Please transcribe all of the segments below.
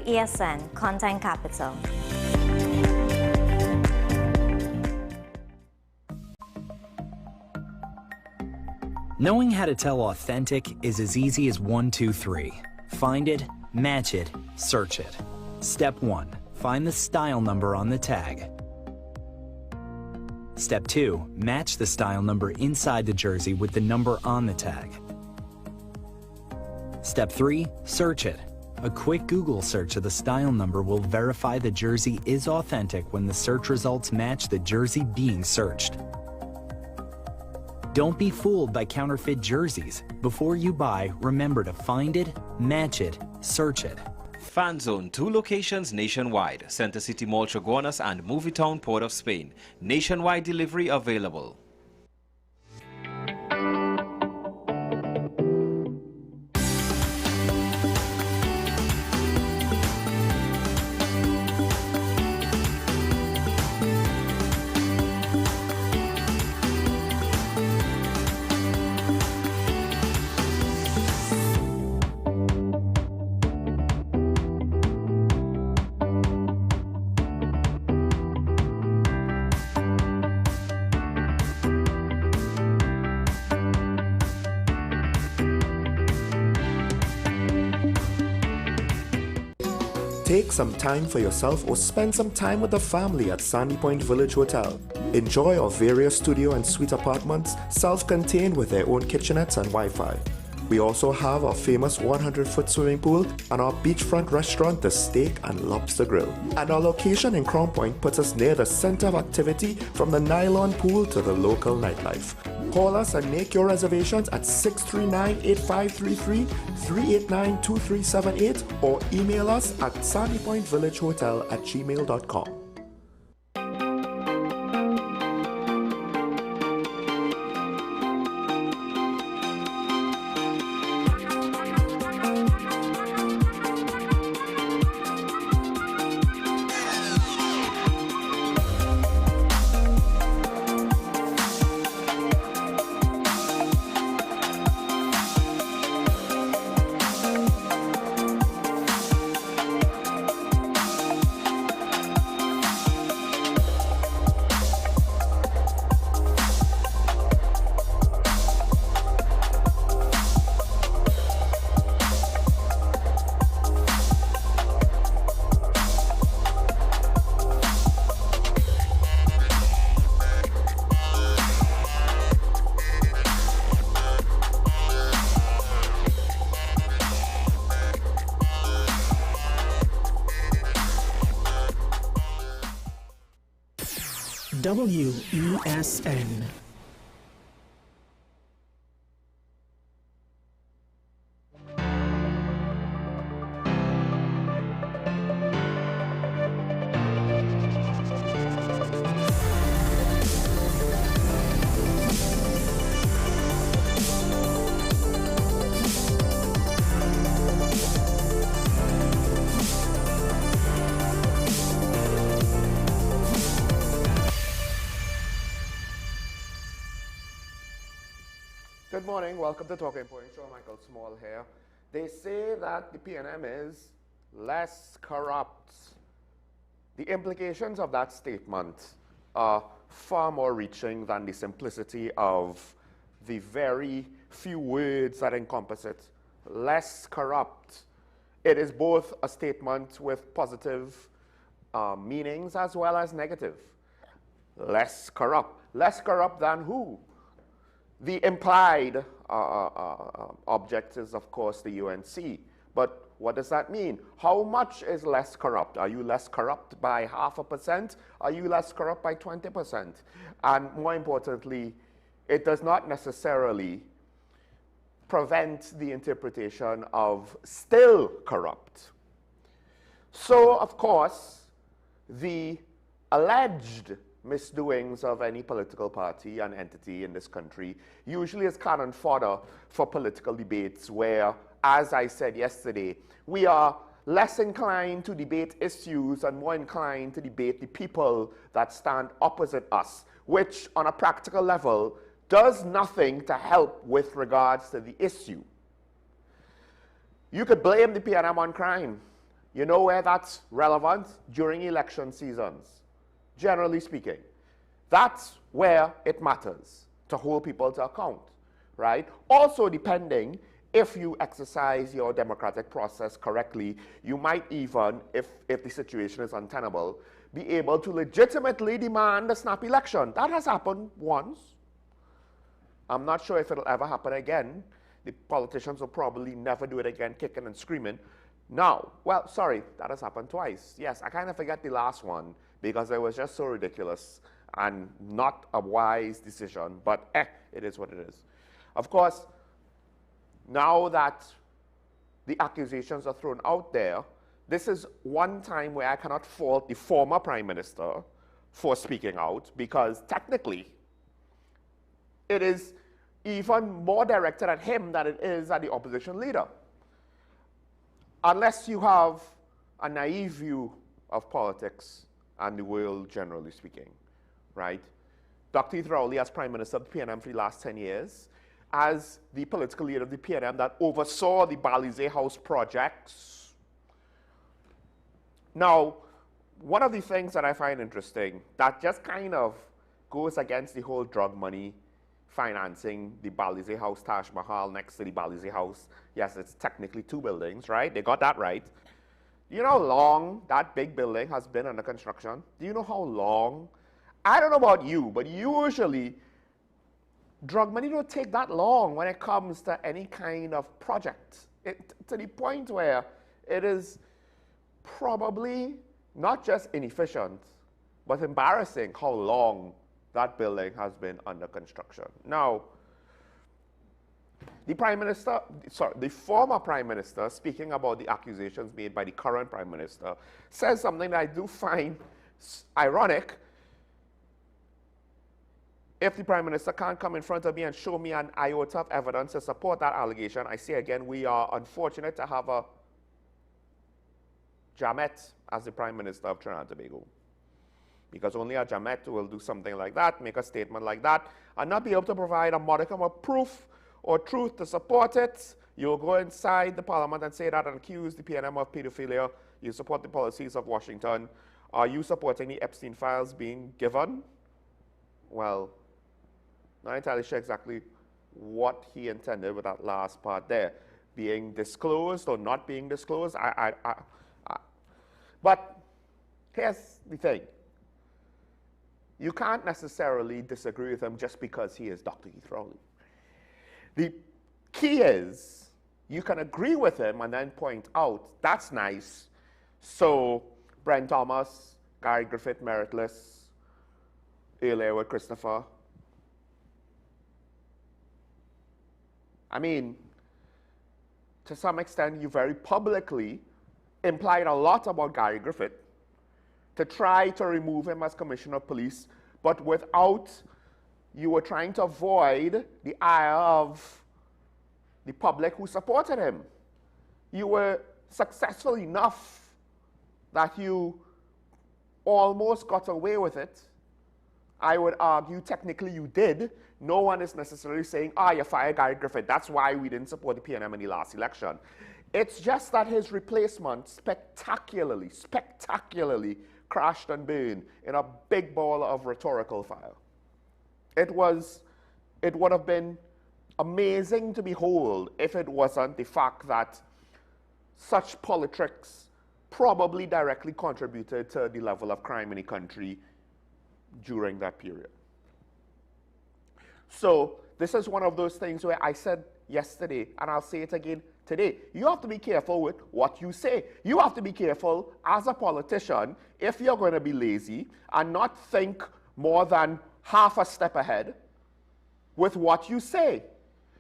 ESN Content Capital. Knowing how to tell authentic is as easy as 1, 2, 3. Find it, match it, search it. Step 1. Find the style number on the tag. Step 2. Match the style number inside the jersey with the number on the tag. Step 3. Search it. A quick Google search of the style number will verify the jersey is authentic when the search results match the jersey being searched. Don't be fooled by counterfeit jerseys. Before you buy, remember to find it, match it, search it. Fan Zone, 2 locations nationwide. Center City Mall, Chaguanas and Movietown, Port of Spain. Nationwide delivery available. Take some time for yourself or spend some time with the family at Sandy Point Village Hotel. Enjoy our various studio and suite apartments, self-contained with their own kitchenettes and Wi-Fi. We also have our famous 100-foot swimming pool and our beachfront restaurant, The Steak and Lobster Grill. And our location in Crown Point puts us near the center of activity from the nylon pool to the local nightlife. Call us and make your reservations at 639-8533, 389-2378 or email us at sandypointvillagehotel@gmail.com. WESN. Good morning, welcome to Talking Point Show. Michael Small here. They say that the PNM is less corrupt. The implications of that statement are far more reaching than the simplicity of the very few words that encompass it. Less corrupt. It is both a statement with positive meanings as well as negative. Less corrupt. Less corrupt than who? The implied object is, of course, the UNC. But what does that mean? How much is less corrupt? Are you less corrupt by 0.5%? Are you less corrupt by 20%? And more importantly, it does not necessarily prevent the interpretation of still corrupt. So, of course, the alleged misdoings of any political party and entity in this country usually is cannon fodder for political debates where, as I said yesterday, we are less inclined to debate issues and more inclined to debate the people that stand opposite us, which on a practical level does nothing to help with regards to the issue. You could blame the PNM on crime. You know where that's relevant? During election seasons, generally speaking. That's where it matters to hold people to account, right? Also, depending if you exercise your democratic process correctly, you might even, if the situation is untenable, be able to legitimately demand a snap election. That has happened once. I'm not sure if it'll ever happen again. The politicians will probably never do it again, kicking and screaming. Now, well, sorry, that has happened twice. Yes, I kind of forget the last one because it was just so ridiculous and not a wise decision, but it is what it is. Of course, now that the accusations are thrown out there, this is one time where I cannot fault the former Prime Minister for speaking out, because technically it is even more directed at him than it is at the opposition leader. Unless you have a naive view of politics and the world generally speaking, right? Dr. Heath Rowley, as Prime Minister of the PNM for the last 10 years, as the political leader of the PNM that oversaw the Balize House projects. Now, one of the things that I find interesting that just kind of goes against the whole drug money financing the Balize House, Taj Mahal next to the Balize House. Yes, it's technically 2 buildings, right? They got that right. Do you know how long that big building has been under construction? Do you know how long? I don't know about you, but usually drug money don't take that long when it comes to any kind of project. To the point where it is probably not just inefficient, but embarrassing how long that building has been under construction. Now, the former Prime Minister, speaking about the accusations made by the current Prime Minister, says something that I do find ironic. If the Prime Minister can't come in front of me and show me an iota of evidence to support that allegation, I say again, we are unfortunate to have a Jamet as the Prime Minister of Trinidad and Tobago. Because only a Jamet will do something like that, make a statement like that, and not be able to provide a modicum of proof or truth to support it. You'll go inside the Parliament and say that and accuse the PNM of pedophilia. You support the policies of Washington. Are you supporting the Epstein files being given? Well, not entirely sure exactly what he intended with that last part there. Being disclosed or not being disclosed. But here's the thing. You can't necessarily disagree with him just because he is Dr. Heath Rowley. The key is you can agree with him and then point out, that's nice. So Brent Thomas, Gary Griffith, meritless, earlier with Christopher. I mean, to some extent, you very publicly implied a lot about Gary Griffith to try to remove him as Commissioner of Police, but without, you were trying to avoid the ire of the public who supported him. You were successful enough that you almost got away with it. I would argue technically you did. No one is necessarily saying, you fired Gary Griffith. That's why we didn't support the PNM in the last election. It's just that his replacement spectacularly crashed and burned in a big ball of rhetorical fire. It would have been amazing to behold if it wasn't the fact that such politics probably directly contributed to the level of crime in the country during that period. So this is one of those things where I said yesterday, and I'll say it again today, you have to be careful with what you say. You have to be careful as a politician if you're going to be lazy and not think more than half a step ahead with what you say.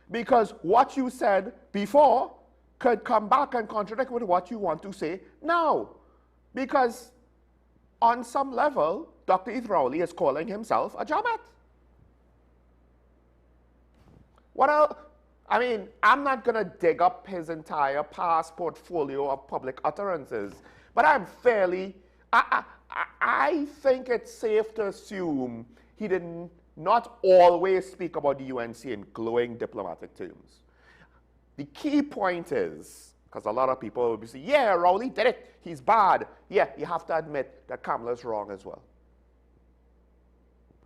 Because what you said before could come back and contradict with what you want to say now. Because on some level, Dr. Heath Rowley is calling himself a Jamet. What else? I mean, I'm not going to dig up his entire past portfolio of public utterances, but I'm fairly, I think it's safe to assume he did not always speak about the UNC in glowing diplomatic terms. The key point is, Because a lot of people will be saying, yeah, Rowley did it. He's bad. Yeah, you have to admit that Kamala's wrong as well.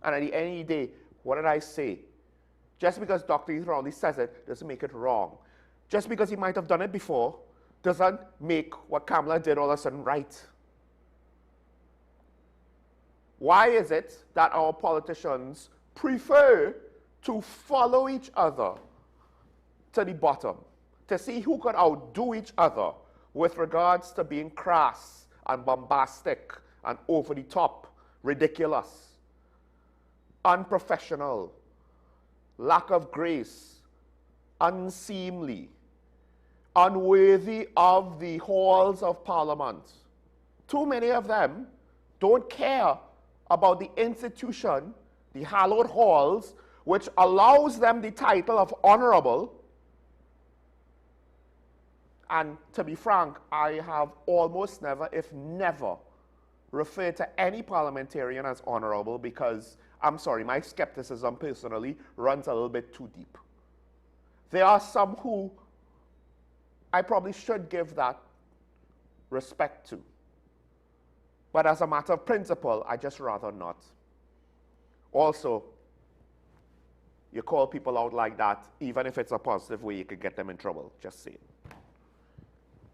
And at the end of the day, what did I say? Just because Dr. Ethan Rowley says it doesn't make it wrong. Just because he might have done it before doesn't make what Kamala did all of a sudden right. Why is it that our politicians prefer to follow each other to the bottom, to see who can outdo each other with regards to being crass and bombastic and over the top, ridiculous, unprofessional, lack of grace, unseemly, unworthy of the halls of Parliament? Too many of them don't care about the institution, the hallowed halls, which allows them the title of honorable. And to be frank, I have almost never, if never, referred to any parliamentarian as honorable because, I'm sorry, my skepticism personally runs a little bit too deep. There are some who I probably should give that respect to. But as a matter of principle, I just rather not. Also, you call people out like that, even if it's a positive way, you could get them in trouble. Just saying.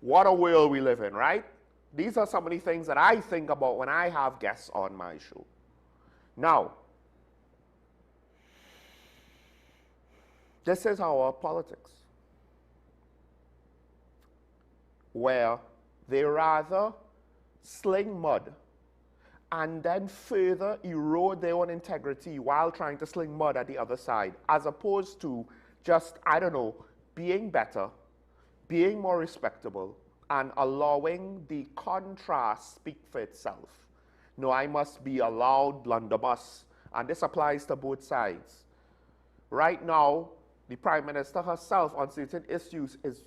What a world we live in, right? These are some of the things that I think about when I have guests on my show. Now, this is our politics, where they rather sling mud and then further erode their own integrity while trying to sling mud at the other side, as opposed to just, I don't know, being better, being more respectable, and allowing the contrast speak for itself. No, I must be a loud blunderbuss, and this applies to both sides. Right now, the Prime Minister herself on certain issues is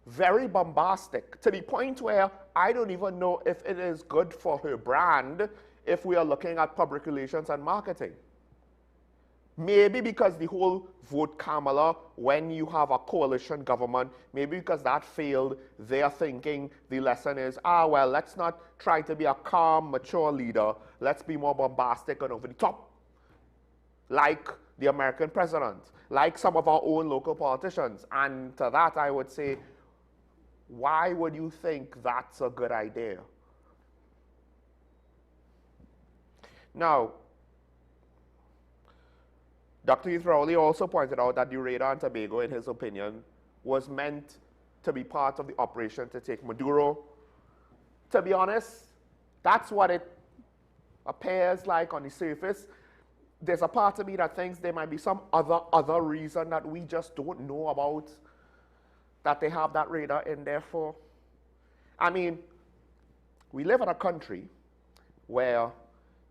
very bombastic, to the point where I don't even know if it is good for her brand if we are looking at public relations and marketing. Maybe because the whole vote Kamala when you have a coalition government, maybe because that failed, they're thinking the lesson is, well, let's not try to be a calm, mature leader. Let's be more bombastic and over the top, like the American president, like some of our own local politicians. And to that, I would say, why would you think that's a good idea? Now, Dr. Heath Rowley also pointed out that the radar and Tobago, in his opinion, was meant to be part of the operation to take Maduro. To be honest, that's what it appears like on the surface. There's a part of me that thinks there might be some other reason that we just don't know about that they have that radar in there for. I mean, we live in a country where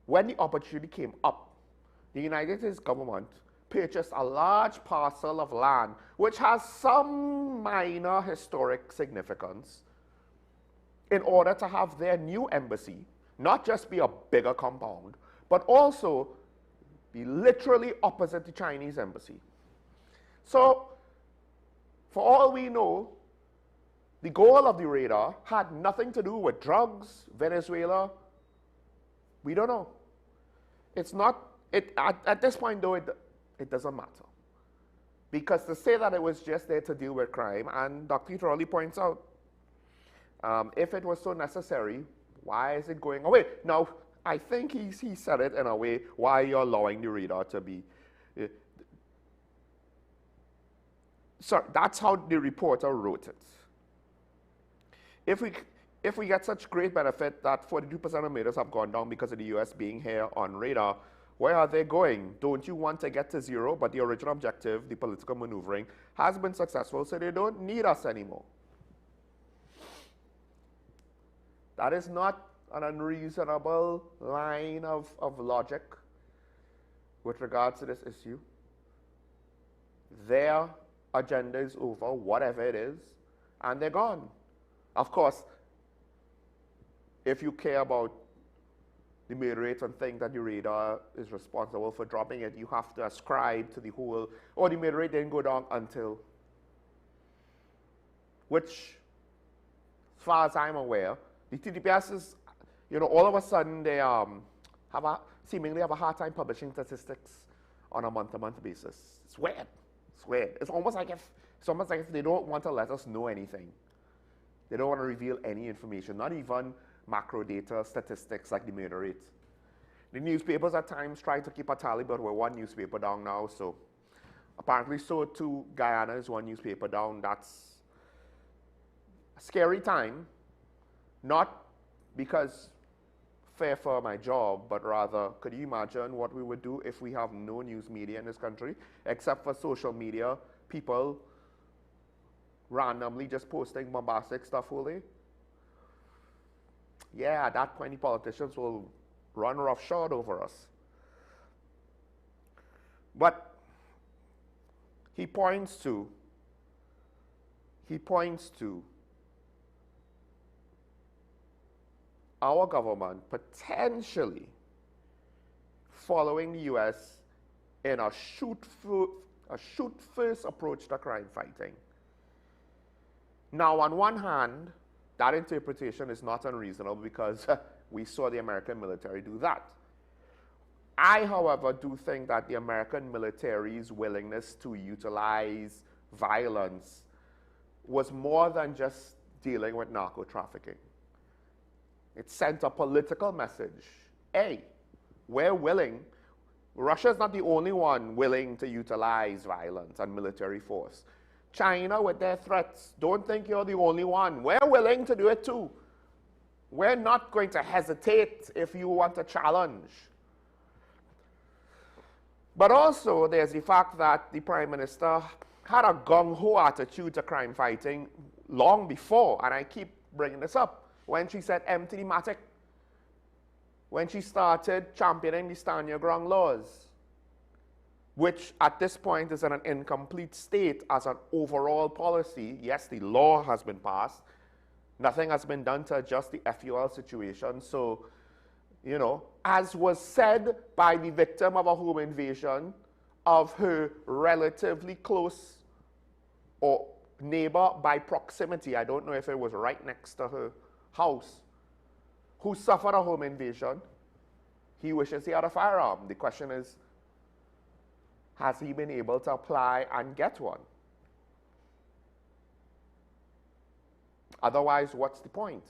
when the opportunity came up, the United States government purchased a large parcel of land which has some minor historic significance in order to have their new embassy not just be a bigger compound, but also be literally opposite the Chinese embassy. So, for all we know, the goal of the radar had nothing to do with drugs, Venezuela. We don't know. It's not, at this point though, it doesn't matter. Because to say that it was just there to deal with crime, and Dr. Rowley points out, if it was so necessary, why is it going away? Now, I think he said it in a way, why you're allowing the radar to be. So that's how the reporter wrote it. If we get such great benefit that 42% of murders have gone down because of the US being here on radar, where are they going? Don't you want to get to zero? But the original objective, the political maneuvering, has been successful, so they don't need us anymore. That is not an unreasonable line of logic with regards to this issue. Their agenda is over, whatever it is, and they're gone. Of course, if you care about the murder rate and think that the radar is responsible for dropping it, you have to ascribe to the whole, the murder rate didn't go down until, which as far as I'm aware. The TDPS is, you know, all of a sudden they seemingly have a hard time publishing statistics on a month-to-month basis. It's weird. It's weird. It's almost like if they don't want to let us know anything. They don't want to reveal any information, not even macro data, statistics like the murder rate. The newspapers at times try to keep a tally, but we're one newspaper down now, so apparently so too Guyana is one newspaper down. That's a scary time, not because fair for my job, but rather, could you imagine what we would do if we have no news media in this country, except for social media, people randomly just posting bombastic stuff all day? Yeah, at that point, the politicians will run roughshod over us. But he points to our government potentially following the U.S. in a shoot-first approach to crime fighting. Now, on one hand, that interpretation is not unreasonable because we saw the American military do that. I, however, do think that the American military's willingness to utilize violence was more than just dealing with narco-trafficking. It sent a political message. Hey, we're willing. Russia's not the only one willing to utilize violence and military force. China with their threats, don't think you're the only one. We're willing to do it too. We're not going to hesitate if you want to challenge. But also, there's the fact that the Prime Minister had a gung-ho attitude to crime fighting long before, and I keep bringing this up, when she said empty the matic, when she started championing the stand your ground laws, which at this point is in an incomplete state as an overall policy. Yes, the law has been passed. Nothing has been done to adjust the FUL situation. So, you know, as was said by the victim of a home invasion of her relatively close or neighbor by proximity, I don't know if it was right next to her house, who suffered a home invasion, he wishes he had a firearm. The question is, has he been able to apply and get one? Otherwise, what's the point?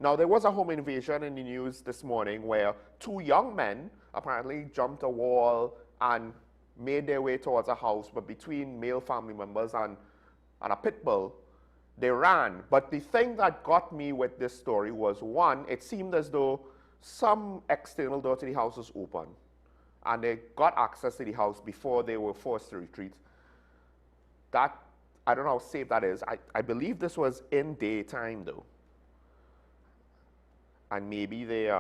Now, there was a home invasion in the news this morning where two young men apparently jumped a wall and made their way towards a house, but between male family members and a pit bull, they ran. But the thing that got me with this story was, one, it seemed as though some external door to the house was open, and they got access to the house before they were forced to retreat. That, I don't know how safe that is. I believe this was in daytime, though. And maybe they,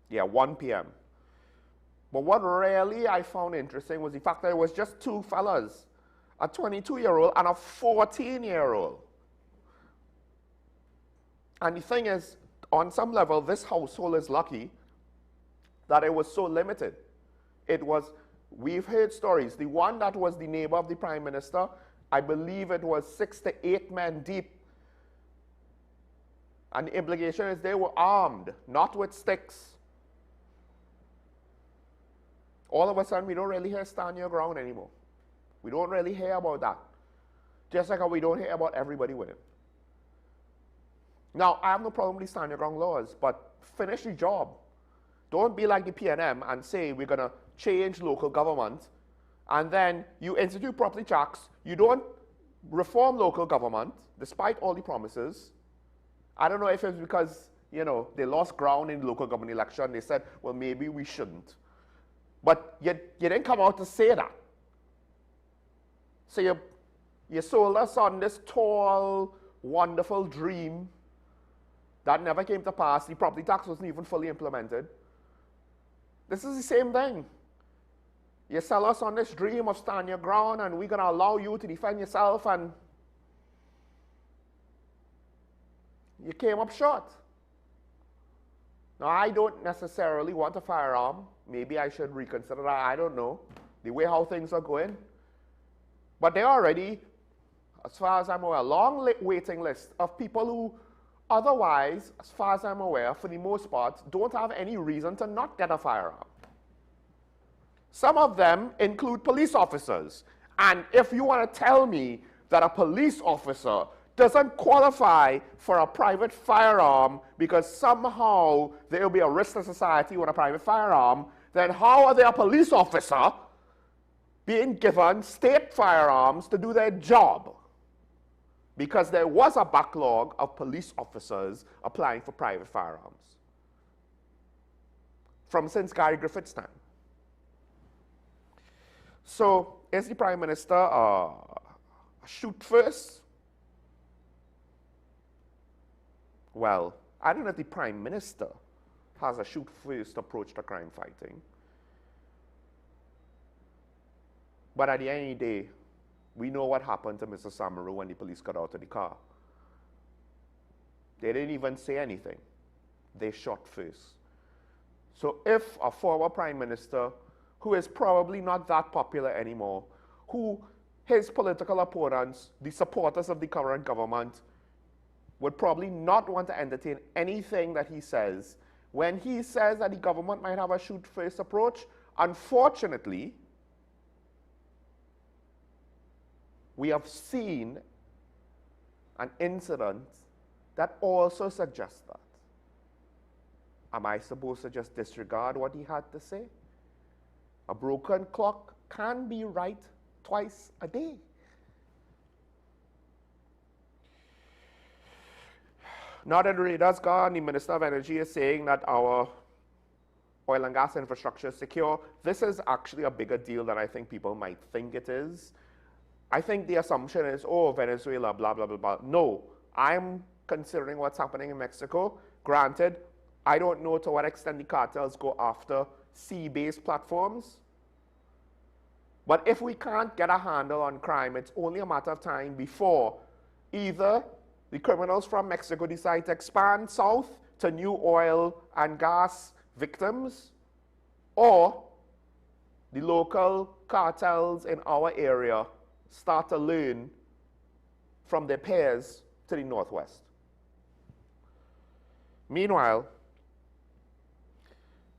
1 p.m. But what really I found interesting was the fact that it was just two fellas, a 22-year-old and a 14-year-old. And the thing is, on some level, this household is lucky that it was so limited. It was, we've heard stories. The one that was the neighbor of the Prime Minister, I believe it was 6 to 8 men deep. And the implication is they were armed, not with sticks. All of a sudden, we don't really hear stand your ground anymore. We don't really hear about that. Just like how we don't hear about everybody with it. Now, I have no problem with the stand your ground laws, but finish the job. Don't be like the PNM and say we're going to change local government, and then you institute property tax, you don't reform local government, despite all the promises. I don't know if it's because, you know, they lost ground in the local government election. They said, well, maybe we shouldn't. But you didn't come out to say that. So you sold us on this tall, wonderful dream that never came to pass. The property tax wasn't even fully implemented. This is the same thing. You sell us on this dream of stand your ground and we're going to allow you to defend yourself, and you came up short. Now, I don't necessarily want a firearm. Maybe I should reconsider that. I don't know. The way how things are going. But they're already as far as I'm aware, a long waiting list of people who otherwise, as far as I'm aware, for the most part, don't have any reason to not get a firearm. Some of them include police officers. And if you want to tell me that a police officer doesn't qualify for a private firearm because somehow there will be a risk to society with a private firearm, then how are they a police officer being given state firearms to do their job? Because there was a backlog of police officers applying for private firearms from since Gary Griffith's time. So is the Prime Minister shoot first? Well, I don't know if the Prime Minister has a shoot first approach to crime fighting. But at the end of the day, we know what happened to Mr. Samaru when the police got out of the car. They didn't even say anything. They shot first. So if a former Prime Minister, who is probably not that popular anymore, who his political opponents, the supporters of the current government, would probably not want to entertain anything that he says, when he says that the government might have a shoot-first approach, unfortunately, we have seen an incident that also suggests that. Am I supposed to just disregard what he had to say? A broken clock can be right twice a day. Now that the radar's gone, the Minister of Energy is saying that our oil and gas infrastructure is secure. This is actually a bigger deal than I think people might think it is. I think the assumption is, oh, Venezuela, blah, blah, blah, blah. No, I'm considering what's happening in Mexico. Granted, I don't know to what extent the cartels go after sea-based platforms. But if we can't get a handle on crime, it's only a matter of time before either the criminals from Mexico decide to expand south to new oil and gas victims, or the local cartels in our area start to learn from their peers to the northwest. Meanwhile,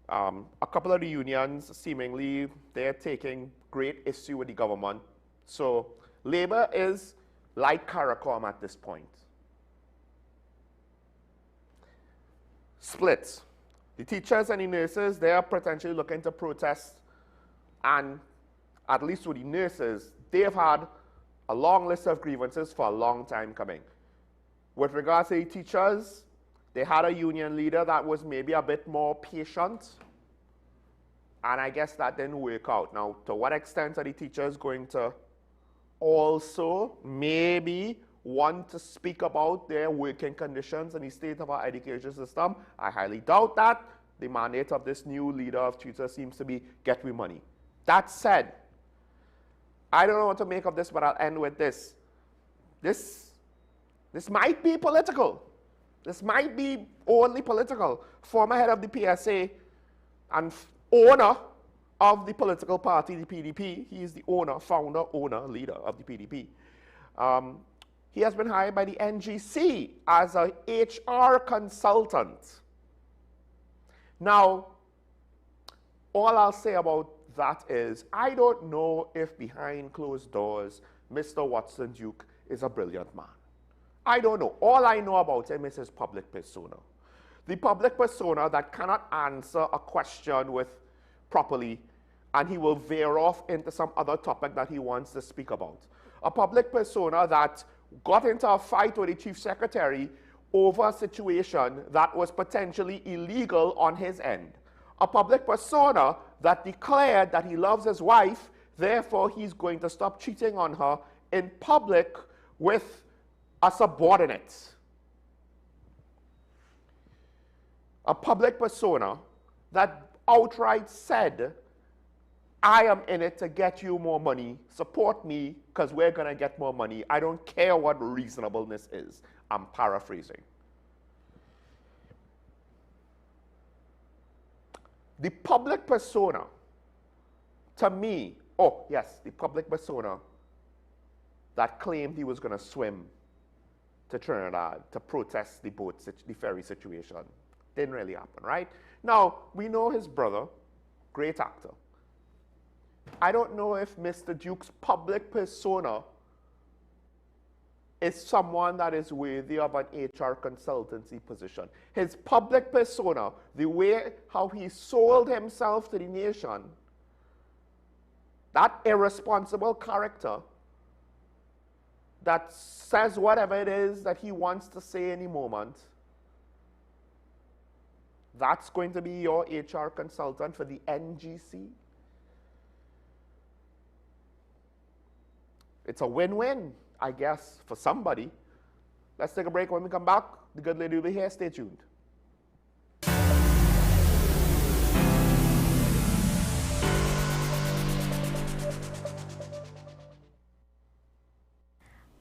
a couple of the unions, seemingly, they're taking great issue with the government. So labor is like CARICOM at this point. Splits. The teachers and the nurses, they are potentially looking to protest, and at least with the nurses, they've had a long list of grievances for a long time coming. With regards to the teachers, they had a union leader that was maybe a bit more patient, and I guess that didn't work out. Now, to what extent are the teachers going to also maybe want to speak about their working conditions and the state of our education system? I highly doubt that. The mandate of this new leader of tutors seems to be get me money. That said, I don't know what to make of this, but I'll end with this. This might be political. This might be only political. Former head of the PSA and owner of the political party, the PDP, he is the owner, founder, owner, leader of the PDP. He has been hired by the NGC as a HR consultant. Now, all I'll say about that is, I don't know if behind closed doors, Mr. Watson Duke is a brilliant man. I don't know. All I know about him is his public persona. The public persona that cannot answer a question with properly, and he will veer off into some other topic that he wants to speak about. A public persona that got into a fight with the chief secretary over a situation that was potentially illegal on his end. A public persona that declared that he loves his wife, therefore he's going to stop cheating on her in public with a subordinate. A public persona that outright said, I am in it to get you more money, support me because we're going to get more money. I don't care what reasonableness is. I'm paraphrasing. The public persona, to me, oh yes, the public persona that claimed he was going to swim to Trinidad to protest the the ferry situation. Didn't really happen, right? Now, we know his brother, great actor. I don't know if Mr. Duke's public persona is someone that is worthy of an HR consultancy position. His public persona, the way how he sold himself to the nation, that irresponsible character that says whatever it is that he wants to say any moment, that's going to be your HR consultant for the NGC? It's a win-win, I guess, for somebody. Let's take a break. When we come back, the good lady will be here. Stay tuned.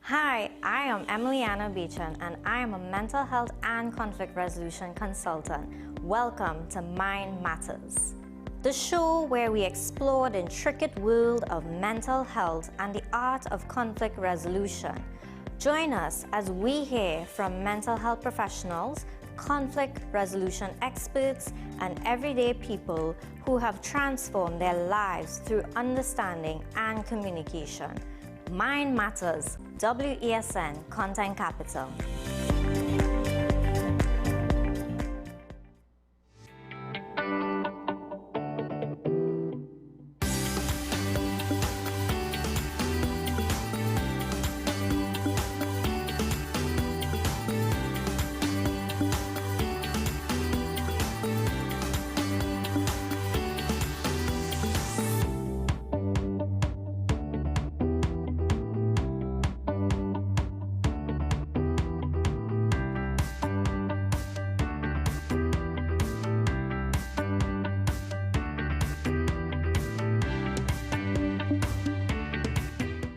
Hi, I am Emiliana Beechan, and I am a mental health and conflict resolution consultant. Welcome to Mind Matters, the show where we explore the intricate world of mental health and the art of conflict resolution. Join us as we hear from mental health professionals, conflict resolution experts, and everyday people who have transformed their lives through understanding and communication. Mind Matters, WESN Content Capital.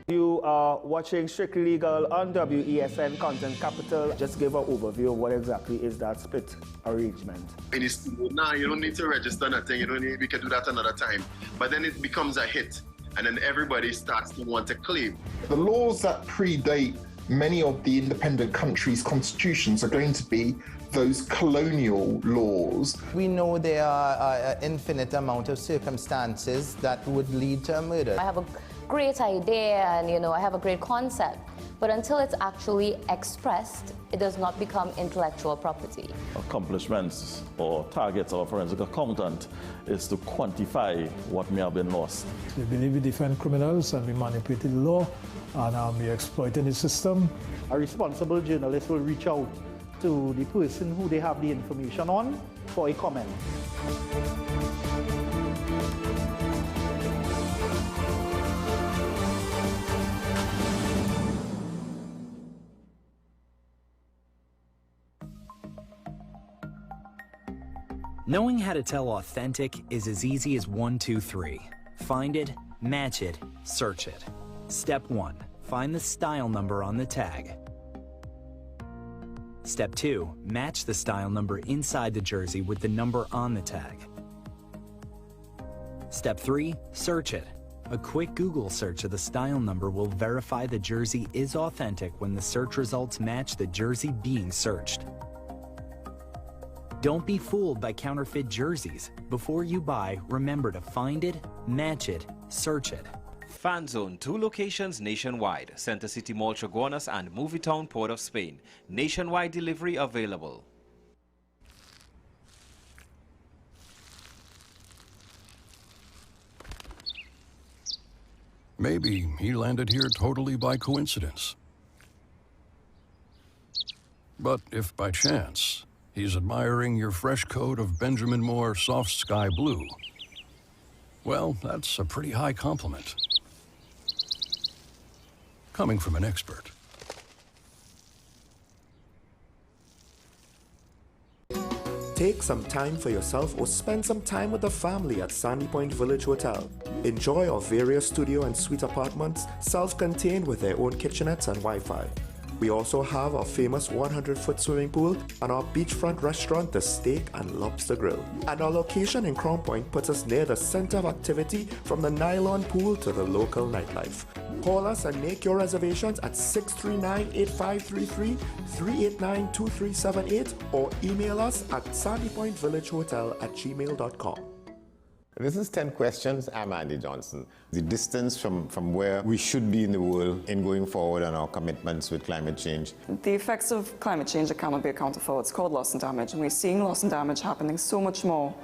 You are watching Strictly Legal on WESN Content Capital. Just give an overview of what exactly is that split arrangement. Nah, you don't need to register nothing. You don't need, we can do that another time. But then it becomes a hit, and then everybody starts to want to claim. The laws that predate many of the independent countries' constitutions are going to be those colonial laws. We know there are an infinite amount of circumstances that would lead to a murder. I have a great idea and I have a great concept, but until it's actually expressed, it does not become intellectual property. Accomplishments or targets of a forensic accountant is to quantify what may have been lost. We believe we defend criminals and we manipulated the law and we exploiting the system. A responsible journalist will reach out to the person who they have the information on for a comment. Knowing how to tell authentic is as easy as 1, 2, 3. Find it, match it, search it. Step 1. Find the style number on the tag. Step 2. Match the style number inside the jersey with the number on the tag. Step 3. Search it. A quick Google search of the style number will verify the jersey is authentic when the search results match the jersey being searched. Don't be fooled by counterfeit jerseys. Before you buy, remember to find it, match it, search it. Fan Zone, 2 locations nationwide. Center City Mall, Chaguanas and Movietown, Port of Spain. Nationwide delivery available. Maybe he landed here totally by coincidence. But if by chance he's admiring your fresh coat of Benjamin Moore soft sky blue, well, that's a pretty high compliment. Coming from an expert. Take some time for yourself or spend some time with the family at Sandy Point Village Hotel. Enjoy our various studio and suite apartments, self-contained with their own kitchenettes and Wi-Fi. We also have our famous 100-foot swimming pool and our beachfront restaurant, the Steak and Lobster Grill. And our location in Crown Point puts us near the center of activity from the nylon pool to the local nightlife. Call us and make your reservations at 639-8533, 389-2378, or email us at sandypointvillagehotel@gmail.com. This is 10 Questions. I'm Andy Johnson. The distance from where we should be in the world in going forward on our commitments with climate change. The effects of climate change that cannot be accounted for, it's called loss and damage, and we're seeing loss and damage happening so much more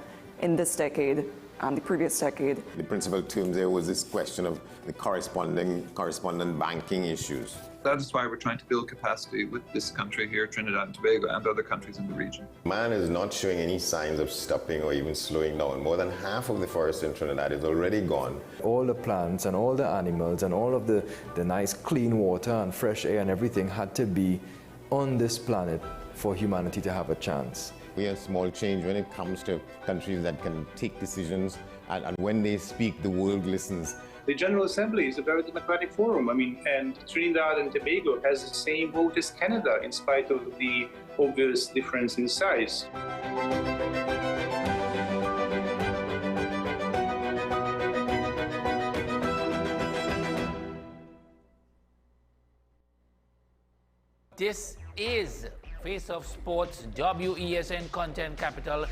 in this decade and the previous decade. The principal term there was this question of the correspondent banking issues. That is why we're trying to build capacity with this country here, Trinidad and Tobago, and other countries in the region. Man is not showing any signs of stopping or even slowing down. More than half of the forest in Trinidad is already gone. All the plants and all the animals and all of the nice clean water and fresh air and everything had to be on this planet for humanity to have a chance. We have small change when it comes to countries that can take decisions, and when they speak, the world listens. The General Assembly is a very democratic forum. And Trinidad and Tobago has the same vote as Canada, in spite of the obvious difference in size. This is Face of Sports, WESN Content Capital.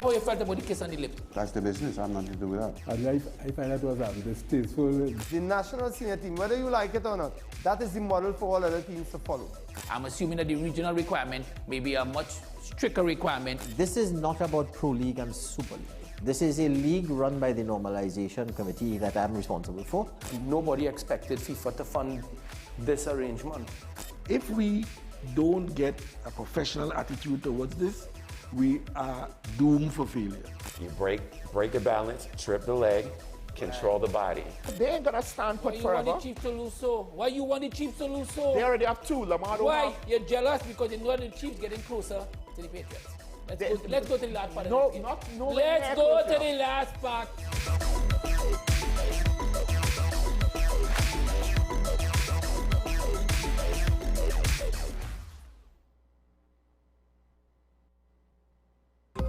How you felt about the kiss on the lip? That's the business. I'm not to do with that. I find that was distasteful. The national senior team, whether you like it or not, that is the model for all other teams to follow. I'm assuming that the regional requirement may be a much stricter requirement. This is not about Pro League and Super League. This is a league run by the Normalization Committee that I'm responsible for. Nobody expected FIFA to fund this arrangement. If we don't get a professional attitude towards this, we are doomed for failure. You break the balance, trip the leg, control the body. They ain't gonna stand put forever. Why you want the Chiefs to lose so? Why you want the Chiefs to lose so? They already have two. Lamar don't Why? have. You're jealous because you know the Chiefs getting closer to the Patriots. Let's go to the last part. No, of the not no. Let's go to the last part.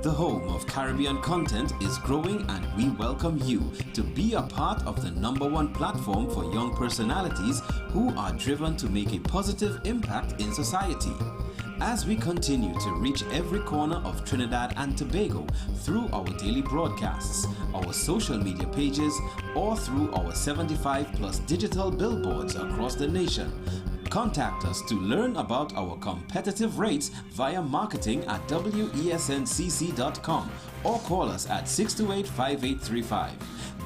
The home of Caribbean content is growing, and we welcome you to be a part of the #1 platform for young personalities who are driven to make a positive impact in society. As we continue to reach every corner of Trinidad and Tobago through our daily broadcasts, our social media pages, or through our 75+ digital billboards across the nation, contact us to learn about our competitive rates via marketing at wesncc.com or call us at 628-5835.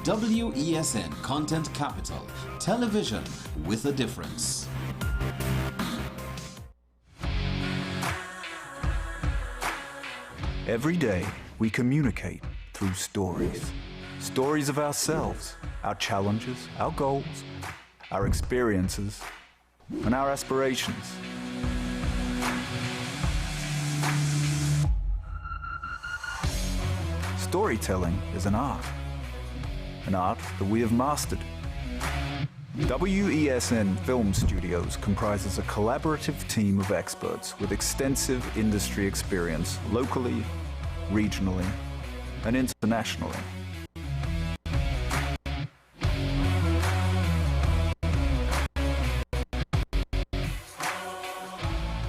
WESN Content Capital, television with a difference. Every day, we communicate through stories. Stories of ourselves, our challenges, our goals, our experiences, and our aspirations. Storytelling is an art that we have mastered. WESN Film Studios comprises a collaborative team of experts with extensive industry experience locally, regionally, and internationally.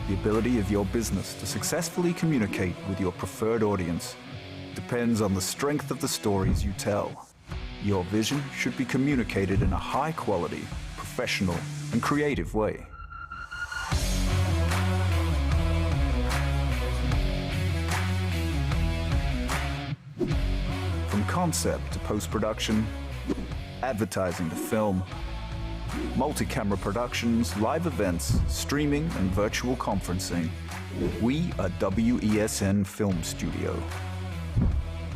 The ability of your business to successfully communicate with your preferred audience depends on the strength of the stories you tell. Your vision should be communicated in a high-quality, professional, and creative way. From concept to post-production, advertising to film, multi-camera productions, live events, streaming, and virtual conferencing, we are WESN Film Studio.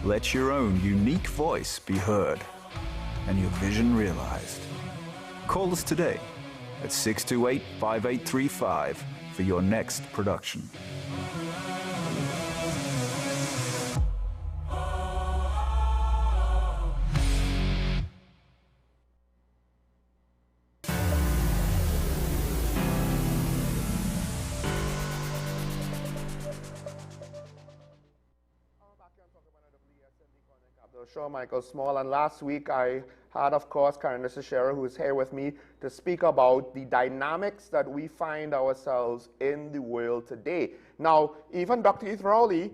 Let your own unique voice be heard and your vision realized. Call us today at 628-5835 for your next production. Sure, Michael Small. And last week I had, of course, Karen Shera, who is here with me, to speak about the dynamics that we find ourselves in the world today. Now, even Dr. Heath Rowley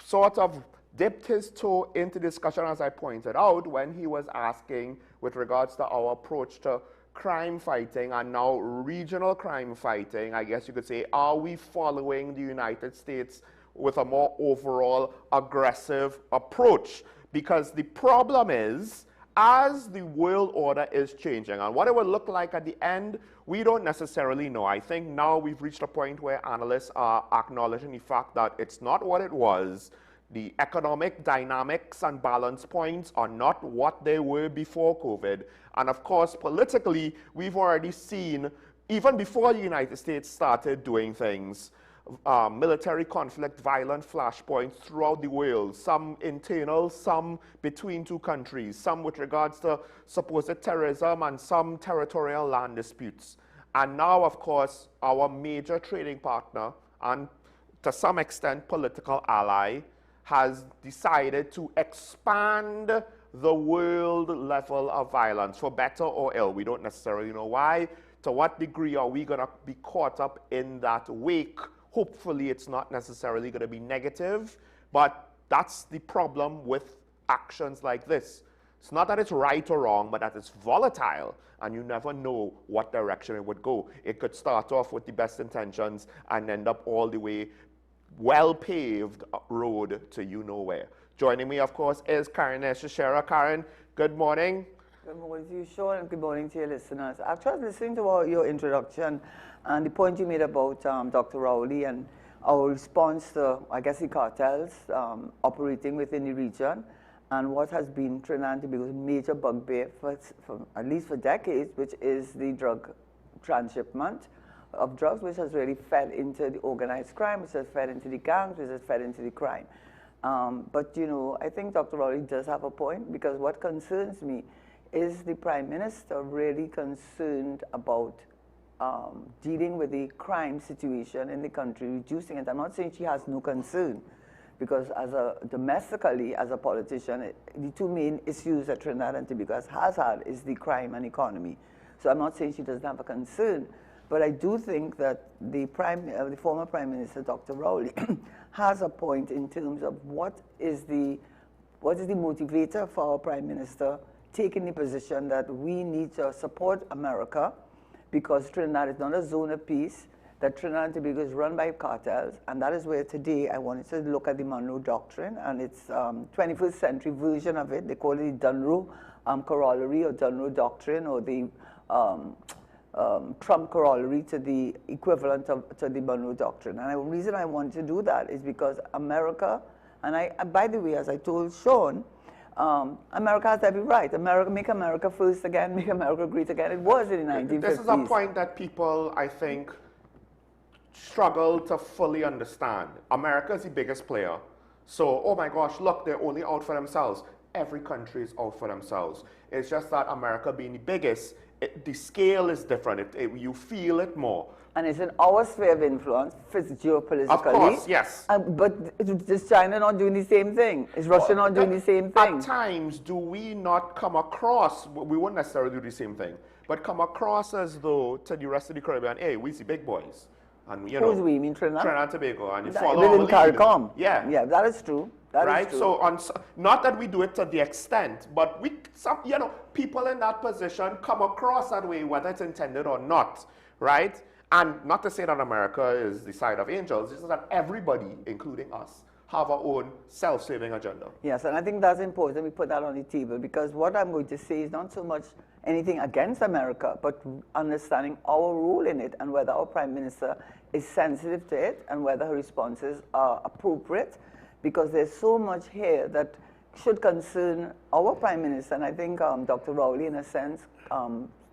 sort of dipped his toe into discussion, as I pointed out, when he was asking with regards to our approach to crime fighting and now regional crime fighting. I guess you could say, are we following the United States with a more overall aggressive approach? Because the problem is, as the world order is changing, and what it will look like at the end, we don't necessarily know. I think now we've reached a point where analysts are acknowledging the fact that it's not what it was. The economic dynamics and balance points are not what they were before COVID. And of course, politically, we've already seen, even before the United States started doing things, military conflict, violent flashpoints throughout the world, some internal, some between two countries, some with regards to supposed terrorism and some territorial land disputes. And now, of course, our major trading partner and to some extent political ally has decided to expand the world level of violence, for better or ill. We don't necessarily know why. To what degree are we going to be caught up in that wake? Hopefully it's not necessarily going to be negative, but that's the problem with actions like this. It's not that it's right or wrong, but that it's volatile, and you never know what direction it would go. It could start off with the best intentions and end up all the way well-paved road to you-know-where. Joining me, of course, is Karen Shera. Karen, good morning. Good morning to you, Sean, and good morning to your listeners. I've tried listening to your introduction and the point you made about Dr. Rowley and our response to, I guess, the cartels operating within the region and what has been Trinidad and Tobago's major bugbear for at least for decades, which is the drug transshipment of drugs, which has really fed into the organized crime, which has fed into the gangs, which has fed into the crime. But, you know, I think Dr. Rowley does have a point, because what concerns me is the Prime Minister really concerned about dealing with the crime situation in the country, reducing it. I'm not saying she has no concern, because domestically, as a politician, the two main issues that Trinidad and Tobago has had is the crime and economy. So I'm not saying she doesn't have a concern, but I do think that the former Prime Minister, Dr. Rowley, has a point in terms of what is the motivator for our Prime Minister taking the position that we need to support America, because Trinidad is not a zone of peace, that Trinidad and Tobago is run by cartels, and that is where today I wanted to look at the Monroe Doctrine and its 21st century version of it. They call it the Dunroe Corollary or Dunroe Doctrine, or the Trump corollary to the equivalent to the Monroe Doctrine. And the reason I want to do that is because America, and by the way, as I told Sean, America has every right. Make America first again, make America great again. It was in the 1950s. This is a point that people, I think, struggle to fully understand. America is the biggest player. So, oh my gosh, look, they're only out for themselves. Every country is out for themselves. It's just that America being the biggest, the scale is different. You feel it more. And it's in our sphere of influence, geopolitically. Of course, yes. But is China not doing the same thing? Is Russia not doing the same thing? At times, do we not come across, we wouldn't necessarily do the same thing, but come across as though to the rest of the Caribbean, hey, we the big boys. And, you know, who's we? Mean Trinidad? Trinidad and Tobago. And you follow within CARICOM. Yeah. Yeah, that is true. That is true. So, not that we do it to the extent, but people in that position come across that way, whether it's intended or not, right? And not to say that America is the side of angels, it's just that everybody, including us, have our own self-serving agenda. Yes, and I think that's important we put that on the table, because what I'm going to say is not so much anything against America, but understanding our role in it and whether our Prime Minister is sensitive to it and whether her responses are appropriate, because there's so much here that should concern our Prime Minister. And I think Dr. Rowley, in a sense,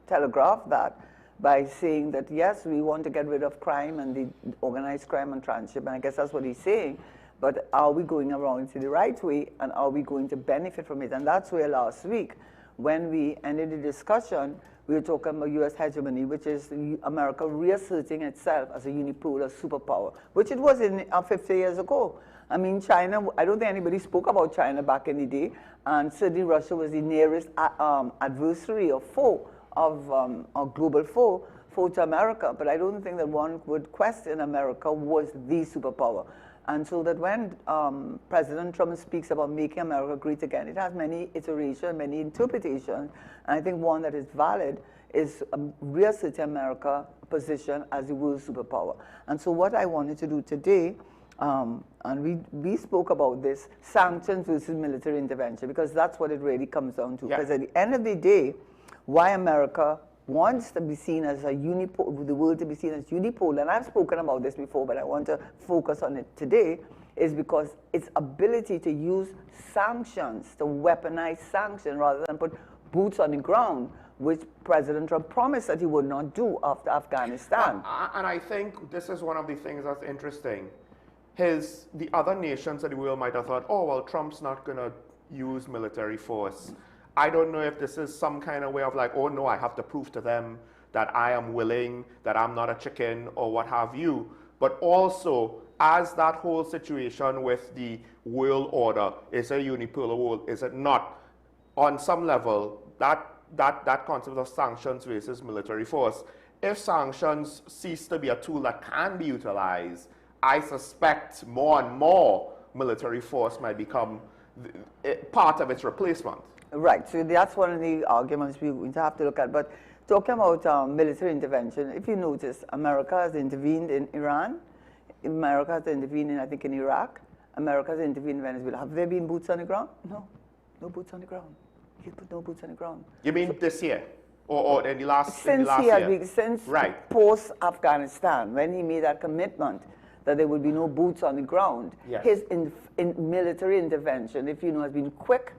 telegraphed that by saying that, yes, we want to get rid of crime and the organized crime and transshipment. I guess that's what he's saying. But are we going around it the right way, and are we going to benefit from it? And that's where last week, when we ended the discussion, we're talking about U.S. hegemony, which is America reasserting itself as a unipolar superpower, which it was in 50 years ago. I mean, China, I don't think anybody spoke about China back in the day, and certainly Russia was the nearest adversary or foe of a global foe to America, but I don't think that one would question America was the superpower. And so that when President Trump speaks about making America great again, it has many iterations, many interpretations, and I think one that is valid is reasserting America's position as the world superpower. And so what I wanted to do today, and we spoke about this, sanctions versus military intervention, because that's what it really comes down to. Because at the end of the day, why America wants to be seen as the world to be seen as unipolar, and I've spoken about this before, but I want to focus on it today, is because its ability to use sanctions, to weaponize sanctions rather than put boots on the ground, which President Trump promised that he would not do after Afghanistan. And I think this is one of the things that's interesting. The other nations of the world might have thought, oh, well, Trump's not going to use military force. I don't know if this is some kind of way of like, oh no, I have to prove to them that I am willing, that I'm not a chicken, or what have you. But also, as that whole situation with the world order is a unipolar world, is it not? On some level, that concept of sanctions versus military force, if sanctions cease to be a tool that can be utilized, I suspect more and more military force might become part of its replacement. Right, so that's one of the arguments we're going to have to look at. But talking about military intervention, if you notice, America has intervened in Iran, America has intervened in, I think, in Iraq, America has intervened in Venezuela. Have there been boots on the ground? No, no boots on the ground. You put no boots on the ground. You mean this year? Or in the last, since year? Since post-Afghanistan, when he made that commitment that there would be no boots on the ground, his military intervention, if you know, has been quick,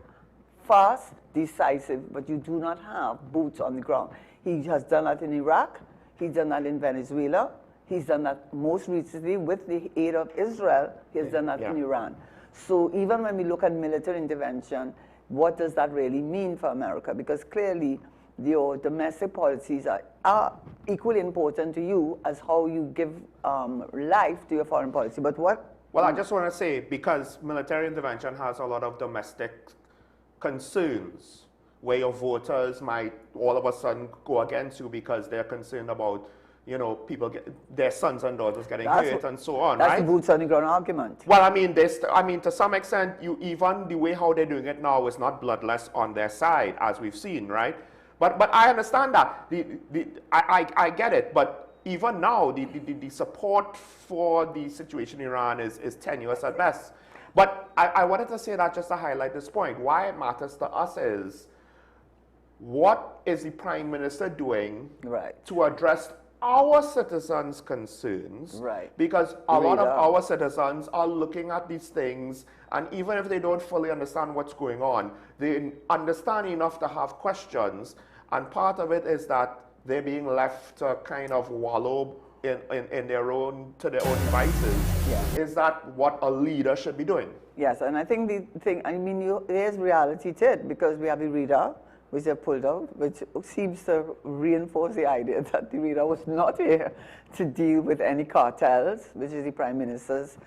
fast, decisive, but you do not have boots on the ground. He has done that in Iraq, he's done that in Venezuela, he's done that most recently with the aid of Israel, he has done that in Iran. So even when we look at military intervention, what does that really mean for America? Because clearly your domestic policies are equally important to you as how you give life to your foreign policy. But what? Well, I just want to say, because military intervention has a lot of domestic concerns where your voters might all of a sudden go against you because they're concerned about, you know, their sons and daughters getting hurt and so on, that's right? That's the boots on the ground argument. Well, I mean, to some extent, even the way how they're doing it now is not bloodless on their side, as we've seen, right? But I understand that. I get it, but even now, the support for the situation in Iran is tenuous at best. But I wanted to say that just to highlight this point. Why it matters to us is, what is the Prime Minister doing to address our citizens' concerns? Right. Because a lot of our citizens are looking at these things, and even if they don't fully understand what's going on, they understand enough to have questions, and part of it is that they're being left to kind of wallow in their own devices. Is that what a leader should be doing? Yes, and I think the thing, I mean, there's reality to it, because we have the radar, which they pulled out, which seems to reinforce the idea that the radar was not here to deal with any cartels, which is the Prime Minister's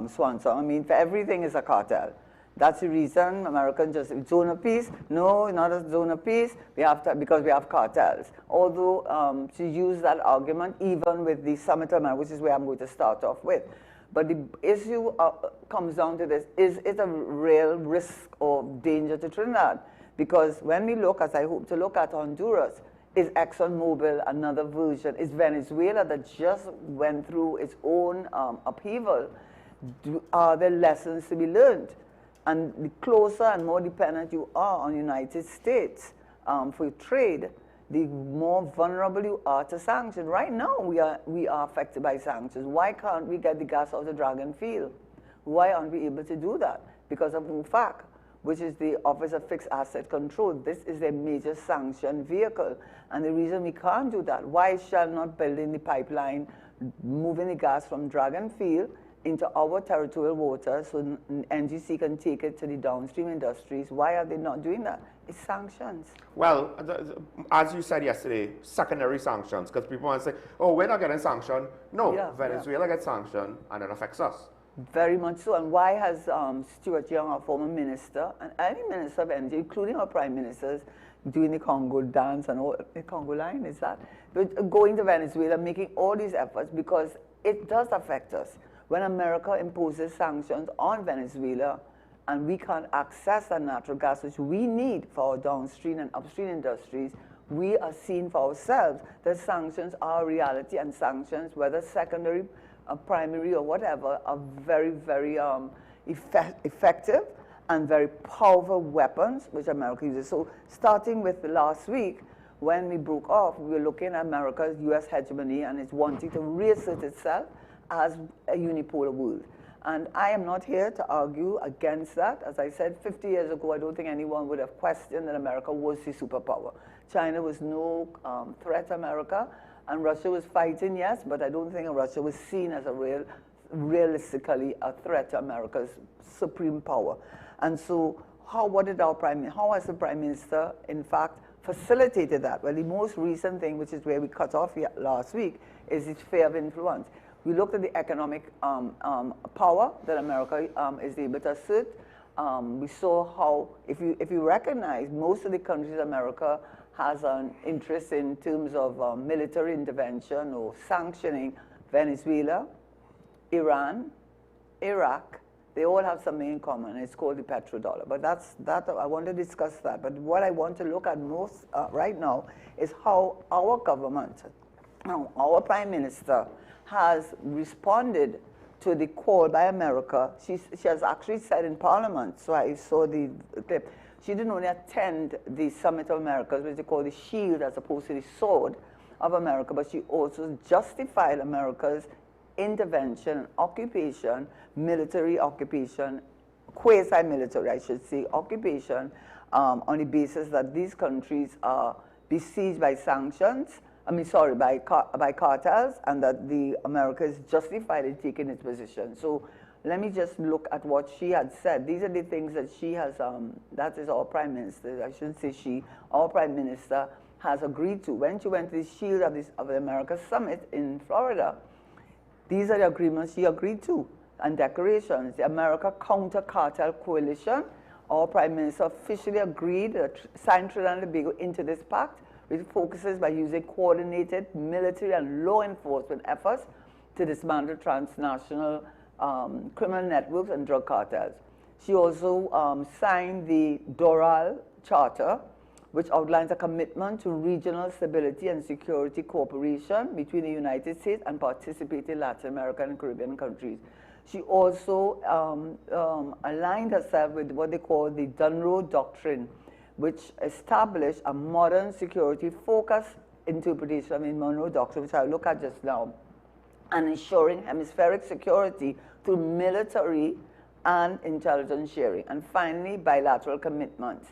swan song. I mean, for everything is a cartel. That's the reason Americans just zone of peace. No, not a zone of peace. We have to, because we have cartels. Although she used that argument even with the Summit of America, which is where I'm going to start off with. But the issue comes down to this: is it a real risk or danger to Trinidad? Because when we look, as I hope to look at Honduras, is ExxonMobil another version? Is Venezuela that just went through its own upheaval? Are there lessons to be learned? And the closer and more dependent you are on the United States for trade, the more vulnerable you are to sanctions. Right now, we are affected by sanctions. Why can't we get the gas out of the Dragon Field? Why aren't we able to do that? Because of OFAC, which is the Office of Fixed Asset Control. This is a major sanction vehicle. And the reason we can't do that, why shall not building the pipeline, moving the gas from Dragon Field, into our territorial waters so NGC can take it to the downstream industries. Why are they not doing that? It's sanctions. Well, as you said yesterday, secondary sanctions, because people want to say, oh, we're not getting sanctioned. No, Venezuela gets sanctioned, and it affects us. Very much so. And why has Stuart Young, our former minister, and any minister of energy, including our prime ministers, doing the Congo dance and all, the Congo line, is that? But going to Venezuela, making all these efforts, because it does affect us. When America imposes sanctions on Venezuela, and we can't access the natural gas which we need for our downstream and upstream industries, we are seeing for ourselves that sanctions are a reality, and sanctions, whether secondary, primary, or whatever, are very, very effective and very powerful weapons which America uses. So starting with last week, when we broke off, we were looking at America's US hegemony, and it's wanting to reassert itself as a unipolar world. And I am not here to argue against that. As I said, 50 years ago, I don't think anyone would have questioned that America was the superpower. China was no threat to America, and Russia was fighting, yes, but I don't think Russia was seen as a realistically a threat to America's supreme power. And so how has the Prime Minister, in fact, facilitated that? Well, the most recent thing, which is where we cut off last week, is its sphere of influence. We looked at the economic power that America is able to assert. We saw how, if you recognize, most of the countries America has an interest in terms of military intervention or sanctioning, Venezuela, Iran, Iraq, they all have something in common. It's called the petrodollar. But I want to discuss that. But what I want to look at most right now is how our government, our Prime Minister, has responded to the call by America. She has actually said in Parliament, so I saw the clip, she didn't only attend the Summit of Americas, which they call the shield as opposed to the sword of America, but she also justified America's intervention, occupation, military occupation, quasi-military, I should say, occupation, on the basis that these countries are besieged by sanctions, by cartels, and that America is justified in taking its position. So let me just look at what she had said. These are the things that she has, that is our Prime Minister, I shouldn't say she, our Prime Minister has agreed to. When she went to the Shield of the America Summit in Florida, these are the agreements she agreed to and declarations. The America Counter Cartel Coalition, our Prime Minister officially agreed, signed Trinidad and Tobago into this pact, which focuses by using coordinated military and law enforcement efforts to dismantle transnational criminal networks and drug cartels. She also signed the Doral Charter, which outlines a commitment to regional stability and security cooperation between the United States and participating Latin American and Caribbean countries. She also aligned herself with what they call the Dunro Doctrine, which established a modern security-focused interpretation of the Monroe Doctrine, which I'll look at just now, and ensuring hemispheric security through military and intelligence sharing. And finally, bilateral commitments.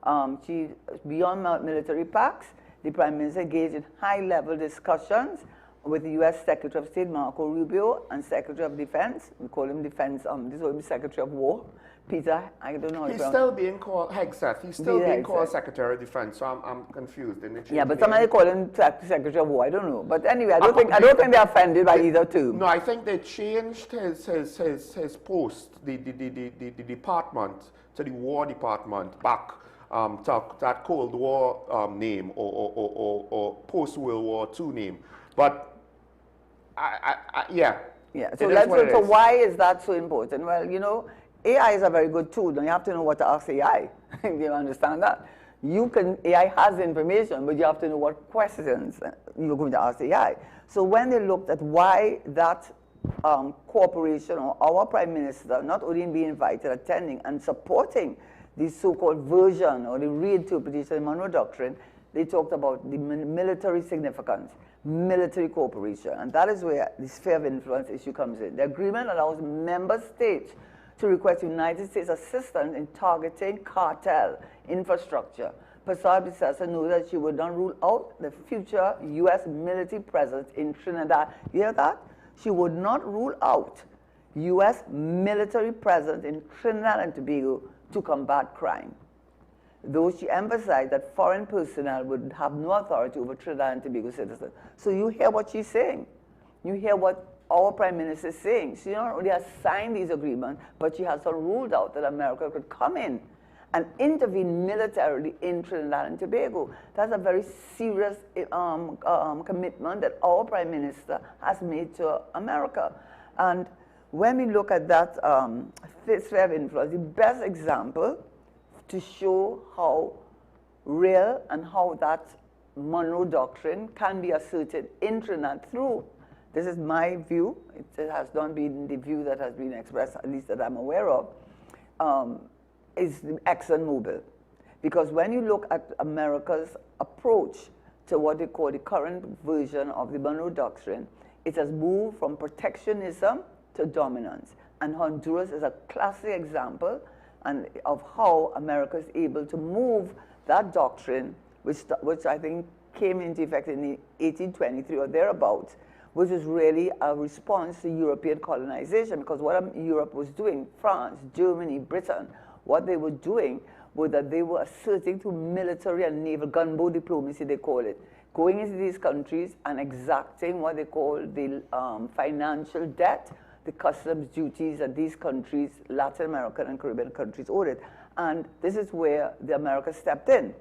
Beyond military pacts, the Prime Minister engaged in high-level discussions with the U.S. Secretary of State Marco Rubio and Secretary of Defense. We call him Defense, this will be Secretary of War. Peter, I don't know. He's still being called Hegseth. He's still being called Secretary of Defense. So I'm confused. Yeah, but somebody call him Secretary of War. I don't know. But anyway, I don't think they're offended by either two. No, I think they changed his post, the department, to the War Department back to that Cold War name or post World War II name. But yeah. Yeah. So why is that so important? Well, you know, AI is a very good tool, and you have to know what to ask AI. You understand that? AI has information, but you have to know what questions you're going to ask AI. So when they looked at why that corporation or our Prime Minister not only being invited, attending, and supporting the so-called version or the reinterpretation of the Monroe Doctrine, they talked about the military significance, military cooperation, and that is where the sphere of influence issue comes in. The agreement allows member states to request United States assistance in targeting cartel infrastructure. Prasad Bissessa knew that she would not rule out the future U.S. military presence in Trinidad. You hear that? She would not rule out U.S. military presence in Trinidad and Tobago to combat crime. Though she emphasized that foreign personnel would have no authority over Trinidad and Tobago citizens. So you hear what she's saying. You hear what our Prime Minister is saying. She not only has signed these agreements, but she has also ruled out that America could come in and intervene militarily in Trinidad and Tobago. That's a very serious commitment that our Prime Minister has made to America. And when we look at that sphere of influence, the best example to show how real and how that Monroe Doctrine can be asserted in Trinidad through, this is my view, it has not been the view that has been expressed, at least that I'm aware of, is the ExxonMobil. Because when you look at America's approach to what they call the current version of the Monroe Doctrine, it has moved from protectionism to dominance. And Honduras is a classic example of how America is able to move that doctrine, which I think came into effect in 1823 or thereabouts, which is really a response to European colonization, because what Europe was doing, France, Germany, Britain, what they were doing was that they were asserting through military and naval gunboat diplomacy, they call it, going into these countries and exacting what they call the financial debt, the customs duties that these countries, Latin American and Caribbean countries, owed it. And this is where the America stepped in.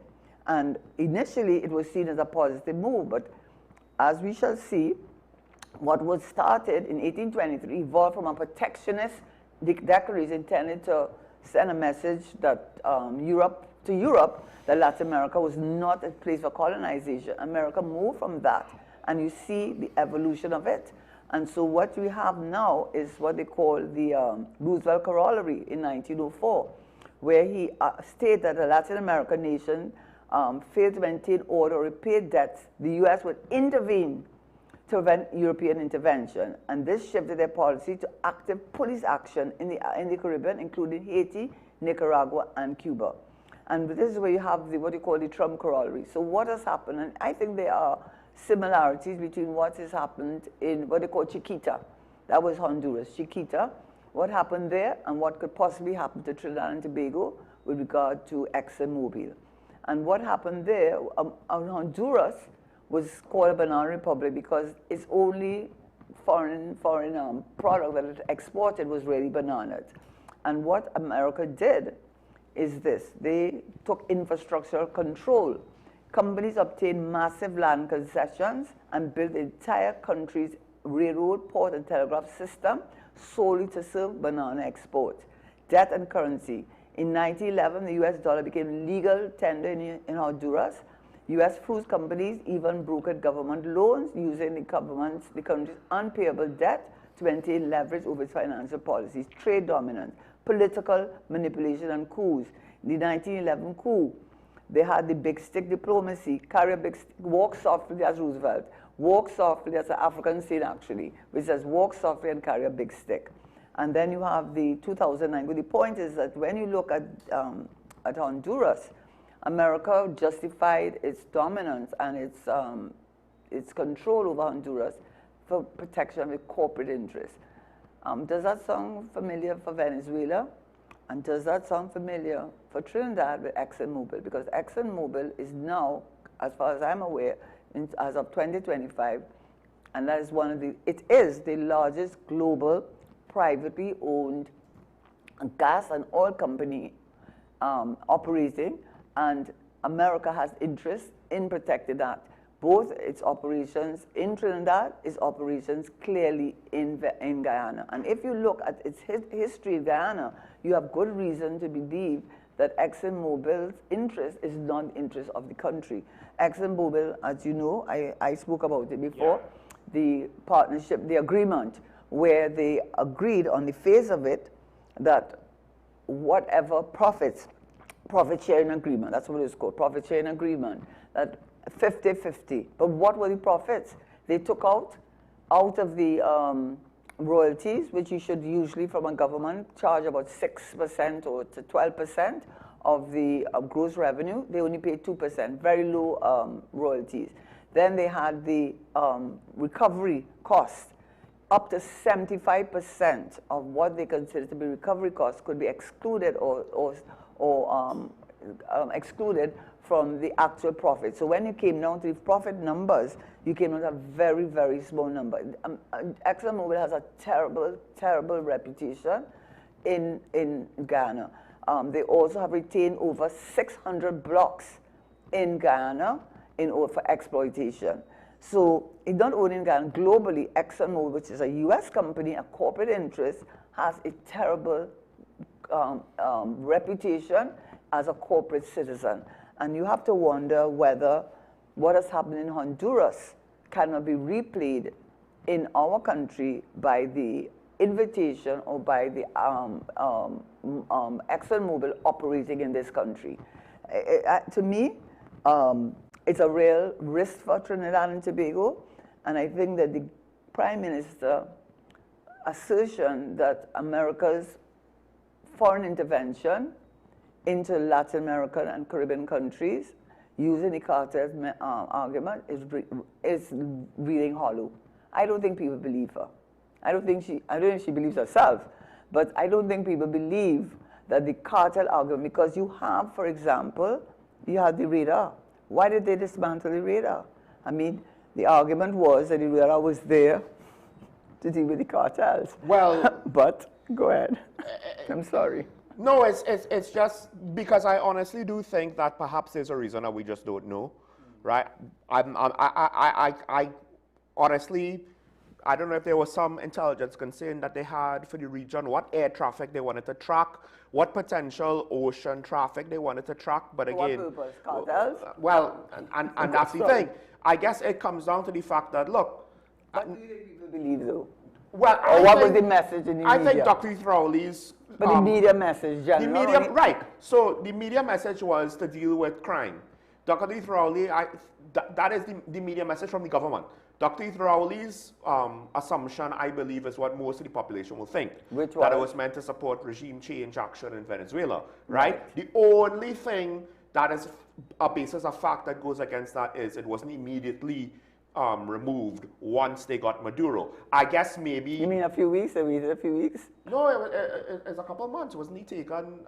And initially, it was seen as a positive move, but as we shall see, what was started in 1823 evolved from a protectionist declaration intended to send a message that Europe, that Latin America was not a place for colonization. America moved from that, and you see the evolution of it. And so what we have now is what they call the Roosevelt Corollary in 1904, where he stated that a Latin American nation failed to maintain order or repay debts, the U.S. would intervene to prevent European intervention. And this shifted their policy to active police action in the Caribbean, including Haiti, Nicaragua, and Cuba. And this is where you have what you call the Trump Corollary. So what has happened, and I think there are similarities between what has happened in what they call Chiquita. That was Honduras. Chiquita, what happened there and what could possibly happen to Trinidad and Tobago with regard to ExxonMobil. And what happened there, Honduras was called a banana republic because its only foreign product that it exported was really bananas. And what America did is this. They took infrastructural control. Companies obtained massive land concessions and built the entire country's railroad, port, and telegraph system solely to serve banana exports. Debt and currency. In 1911, the US dollar became legal tender in Honduras. US fruit companies even brokered government loans using the country's unpayable debt to maintain leverage over its financial policies. Trade dominance, political manipulation, and coups. The 1911 coup, they had the big stick diplomacy, carry a big stick, walk softly as Roosevelt, walk softly as an African saying actually, which says walk softly and carry a big stick. And then you have the 2009, but the point is that when you look at Honduras, America justified its dominance and its control over Honduras for protection of its corporate interests. Does that sound familiar for Venezuela? And does that sound familiar for Trinidad with ExxonMobil? Because ExxonMobil is now, as far as I'm aware, as of 2025, and that is it is the largest global privately owned gas and oil company operating, and America has interest in protecting that. Both its operations in Trinidad, its operations clearly in Guyana. And if you look at its history in Guyana, you have good reason to believe that ExxonMobil's interest is not the interest of the country. ExxonMobil, as you know, I spoke about it before, the partnership, the agreement, where they agreed on the face of it that whatever profit sharing agreement, that's what it's called, profit sharing agreement, that 50-50. But what were the profits? They took out of the royalties, which you should usually from a government charge about 6% or to 12% of the gross revenue. They only paid 2%, very low royalties. Then they had the recovery cost. up to 75% of what they consider to be recovery costs could be excluded or excluded from the actual profit. So when you came down to the profit numbers, you came down to a very, very small number. ExxonMobil has a terrible, terrible reputation in Ghana. They also have retained over 600 blocks in Ghana for exploitation. So it's not only in Ghana, globally, ExxonMobil, which is a US company, a corporate interest, has a terrible reputation as a corporate citizen. And you have to wonder whether what has happened in Honduras cannot be replayed in our country by the invitation or by the ExxonMobil operating in this country. To me, it's a real risk for Trinidad and Tobago, and I think that the Prime Minister's assertion that America's foreign intervention into Latin American and Caribbean countries using the cartel's argument is reading hollow. I don't think people believe her. I don't know if she believes herself, but I don't think people believe that the cartel argument, because you have, for example, you have the radar. Why did they dismantle the radar? I mean, the argument was that the radar was there to deal with the cartels. Well, but go ahead. I'm sorry. No, it's just because I honestly do think that perhaps there's a reason that we just don't know, right? I honestly, I don't know if there was some intelligence concern that they had for the region, what air traffic they wanted to track, what potential ocean traffic they wanted to track, but again, what purpose? Cartels? Well, and that's the thing. I guess it comes down to the fact that, look. What do you think people believe, though? Well, or what was the message in the media? I think Dr. Rowley's... But the media message, generally. The media, right. So the media message was to deal with crime. Dr. Rowley, that is the media message from the government. Dr. Rowley's assumption, I believe, is what most of the population will think. Which that it was meant to support regime change action in Venezuela, right? The only thing that is a basis of fact that goes against that is it wasn't immediately removed once they got Maduro. I guess maybe... You mean a few weeks? They waited a few weeks? No, it's a couple of months. Wasn't he taken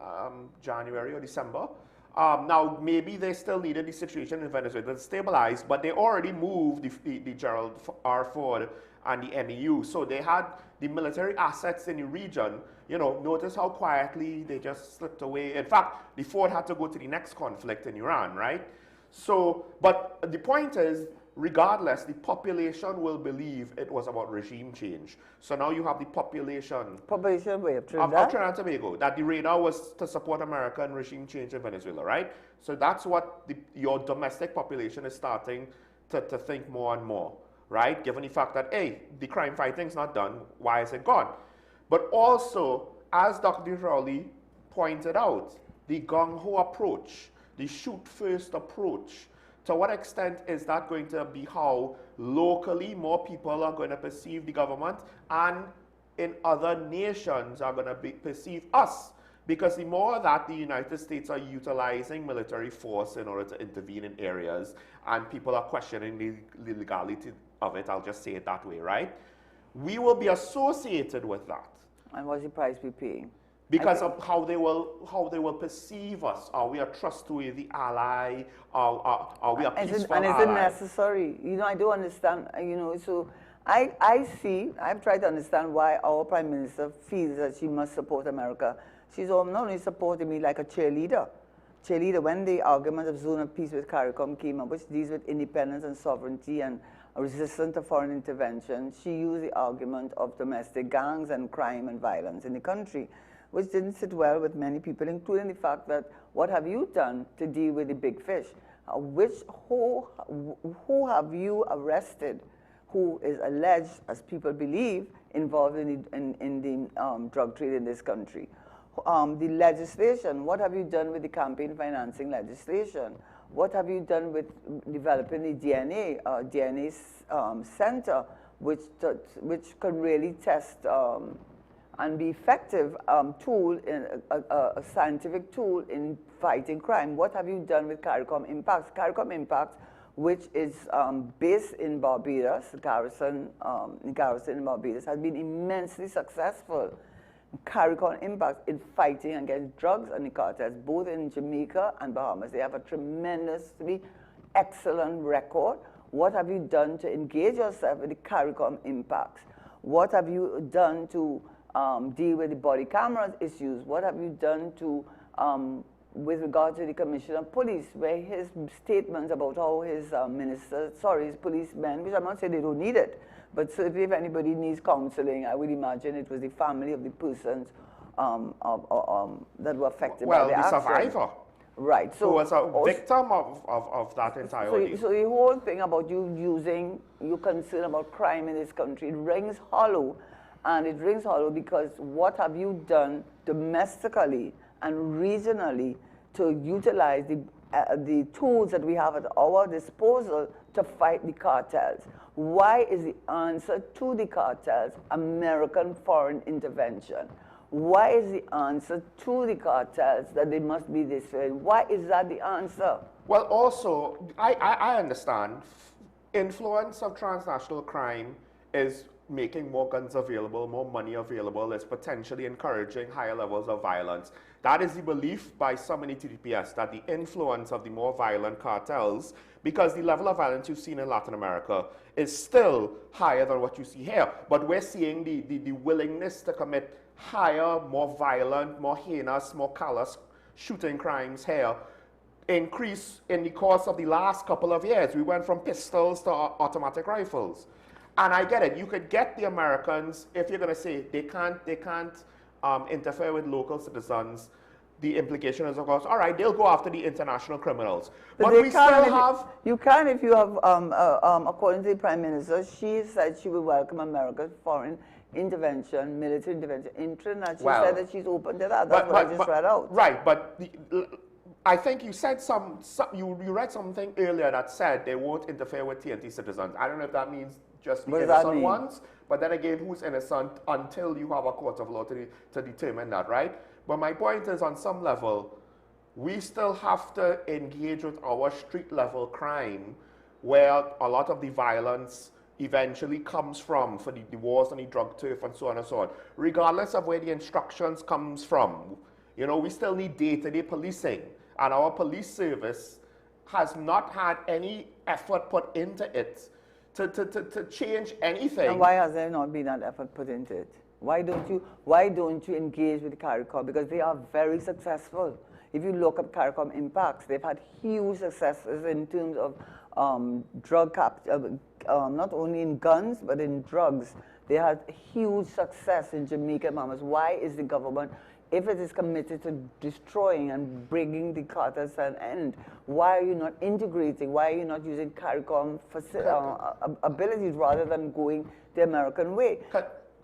January or December? Now, maybe they still needed the situation in Venezuela to stabilize, but they already moved the Gerald R. Ford and the MEU. So they had the military assets in the region. You know, notice how quietly they just slipped away. In fact, the Ford had to go to the next conflict in Iran, right? So, but the point is, regardless, the population will believe it was about regime change. So now you have the population... Population where? Of Trinidad and Tobago, that the radar was to support America and regime change in Venezuela, right? So that's what your domestic population is starting to think more and more, right? Given the fact that, hey, the crime fighting's not done, why is it gone? But also, as Dr. Rowley pointed out, the gung-ho approach, the shoot-first approach, to what extent is that going to be how locally more people are going to perceive the government and in other nations are going to perceive us? Because the more that the United States are utilizing military force in order to intervene in areas and people are questioning the legality of it, I'll just say it that way, right? We will be associated with that. And what's the price we're paying? Because of how they will perceive us. Are we a trustworthy ally? Are we a peaceful ally? And is it necessary? You know, I do understand, you know, so I've tried to understand why our Prime Minister feels that she must support America. She's not only supporting me like a cheerleader. When the argument of zone of peace with CARICOM came up, which deals with independence and sovereignty and resistance to foreign intervention, she used the argument of domestic gangs and crime and violence in the country, which didn't sit well with many people, including the fact that what have you done to deal with the big fish? Who have you arrested who is alleged, as people believe, involved in the drug trade in this country? The legislation, what have you done with the campaign financing legislation? What have you done with developing the DNA center, which can really test and be effective tool, a scientific tool in fighting crime? What have you done with CARICOM Impacts? CARICOM Impacts which is based in Barbados, the garrison in Barbados, has been immensely successful in CARICOM impact in fighting against drugs and the cartels, both in Jamaica and Bahamas. They have a tremendously excellent record. What have you done to engage yourself with the CARICOM impacts? What have you done to deal with the body cameras issues? What have you done to with regard to the Commissioner of Police, where his statements about how his his policemen, which I'm not saying they don't need it, but certainly if anybody needs counseling, I would imagine it was the family of the persons that were affected by the action. Survivor. Right. So who was a victim of that entire ordeal. So the whole thing about you concern about crime in this country, it rings hollow. And it rings hollow because what have you done domestically and regionally to utilize the tools that we have at our disposal to fight the cartels? Why is the answer to the cartels American foreign intervention? Why is the answer to the cartels that they must be this way? Why is that the answer? Well, also, I understand influence of transnational crime is making more guns available, more money available, is potentially encouraging higher levels of violence. That is the belief by some in the TDPS, that the influence of the more violent cartels, because the level of violence you've seen in Latin America is still higher than what you see here. But we're seeing the willingness to commit higher, more violent, more heinous, more callous shooting crimes here increase in the course of the last couple of years. We went from pistols to automatic rifles. And I get it. You could get the Americans, if you're going to say they can't interfere with local citizens, the implication is, of course, all right, they'll go after the international criminals. But we still have... You can if you have, according to the Prime Minister, she said she will welcome America's foreign intervention, military intervention in Trinidad. She said that she's open to that. That's what I just read out. Right, but I think you said you read something earlier that said they won't interfere with TNT citizens. I don't know if that means just the innocent ones, but then again, who's innocent until you have a court of law to determine that, right? But my point is, on some level, we still have to engage with our street-level crime, where a lot of the violence eventually comes from, for the wars on the drug turf and so on and so on. Regardless of where the instructions comes from, you know, we still need day-to-day policing, and our police service has not had any effort put into it to change anything. And why has there not been that effort put into it? Why don't you engage with the CARICOM? Because they are very successful. If you look at CARICOM impacts, they've had huge successes in terms of drug capture, not only in guns, but in drugs. They had huge success in Jamaica and Bahamas. Why is the government, if it is committed to destroying and bringing the cartels to an end, why are you not integrating? Why are you not using CARICOM abilities rather than going the American way?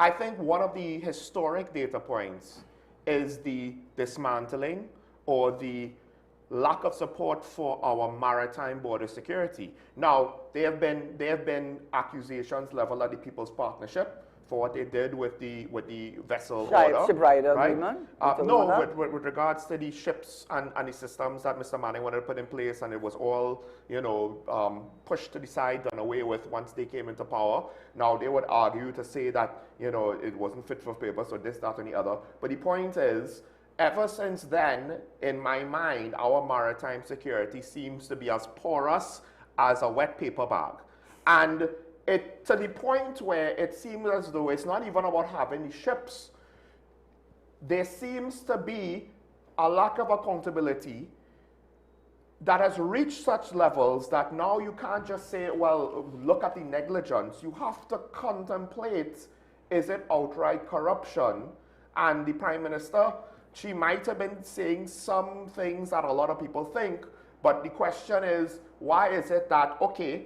I think one of the historic data points is the dismantling or the lack of support for our maritime border security. Now, there have been accusations leveled at the People's Partnership for what they did with the vessel order. Ship rider right? agreement? No, with regards to the ships and the systems that Mr. Manning wanted to put in place, and it was all, you know, pushed to the side, done away with once they came into power. Now, they would argue to say that, you know, it wasn't fit for purpose or this, that, and the other. But the point is, ever since then, in my mind, our maritime security seems to be as porous as a wet paper bag. And it, to the point where it seems as though it's not even about having the ships. There seems to be a lack of accountability that has reached such levels that now you can't just say, well, look at the negligence. You have to contemplate, is it outright corruption? And the Prime Minister, she might have been saying some things that a lot of people think, but the question is, why is it that, okay,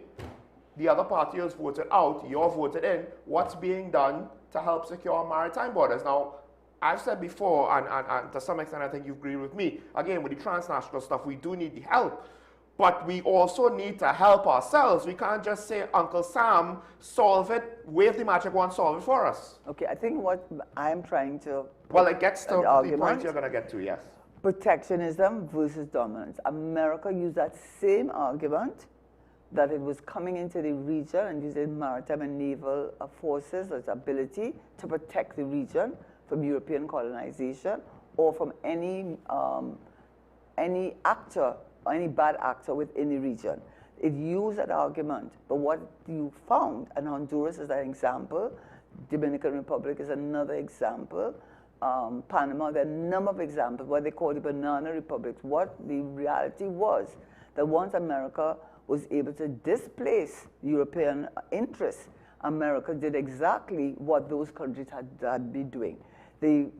the other party has voted out, you're voted in, what's being done to help secure our maritime borders? Now, I've said before, and to some extent I think you agree with me, again, with the transnational stuff, we do need the help, but we also need to help ourselves. We can't just say, Uncle Sam, solve it, wave the magic wand, solve it for us. Okay, I think what I'm trying to... Well, it gets to the point you're going to get to, yes. Protectionism versus dominance. America used that same argument that it was coming into the region and using maritime and naval forces, its ability to protect the region from European colonization or from any actor or any bad actor within the region. It used that argument, but what you found, and Honduras is an example, Dominican Republic is another example, Panama, there are a number of examples, what they call the banana republics. What the reality was, that once America was able to displace European interests, America did exactly what those countries had been doing. They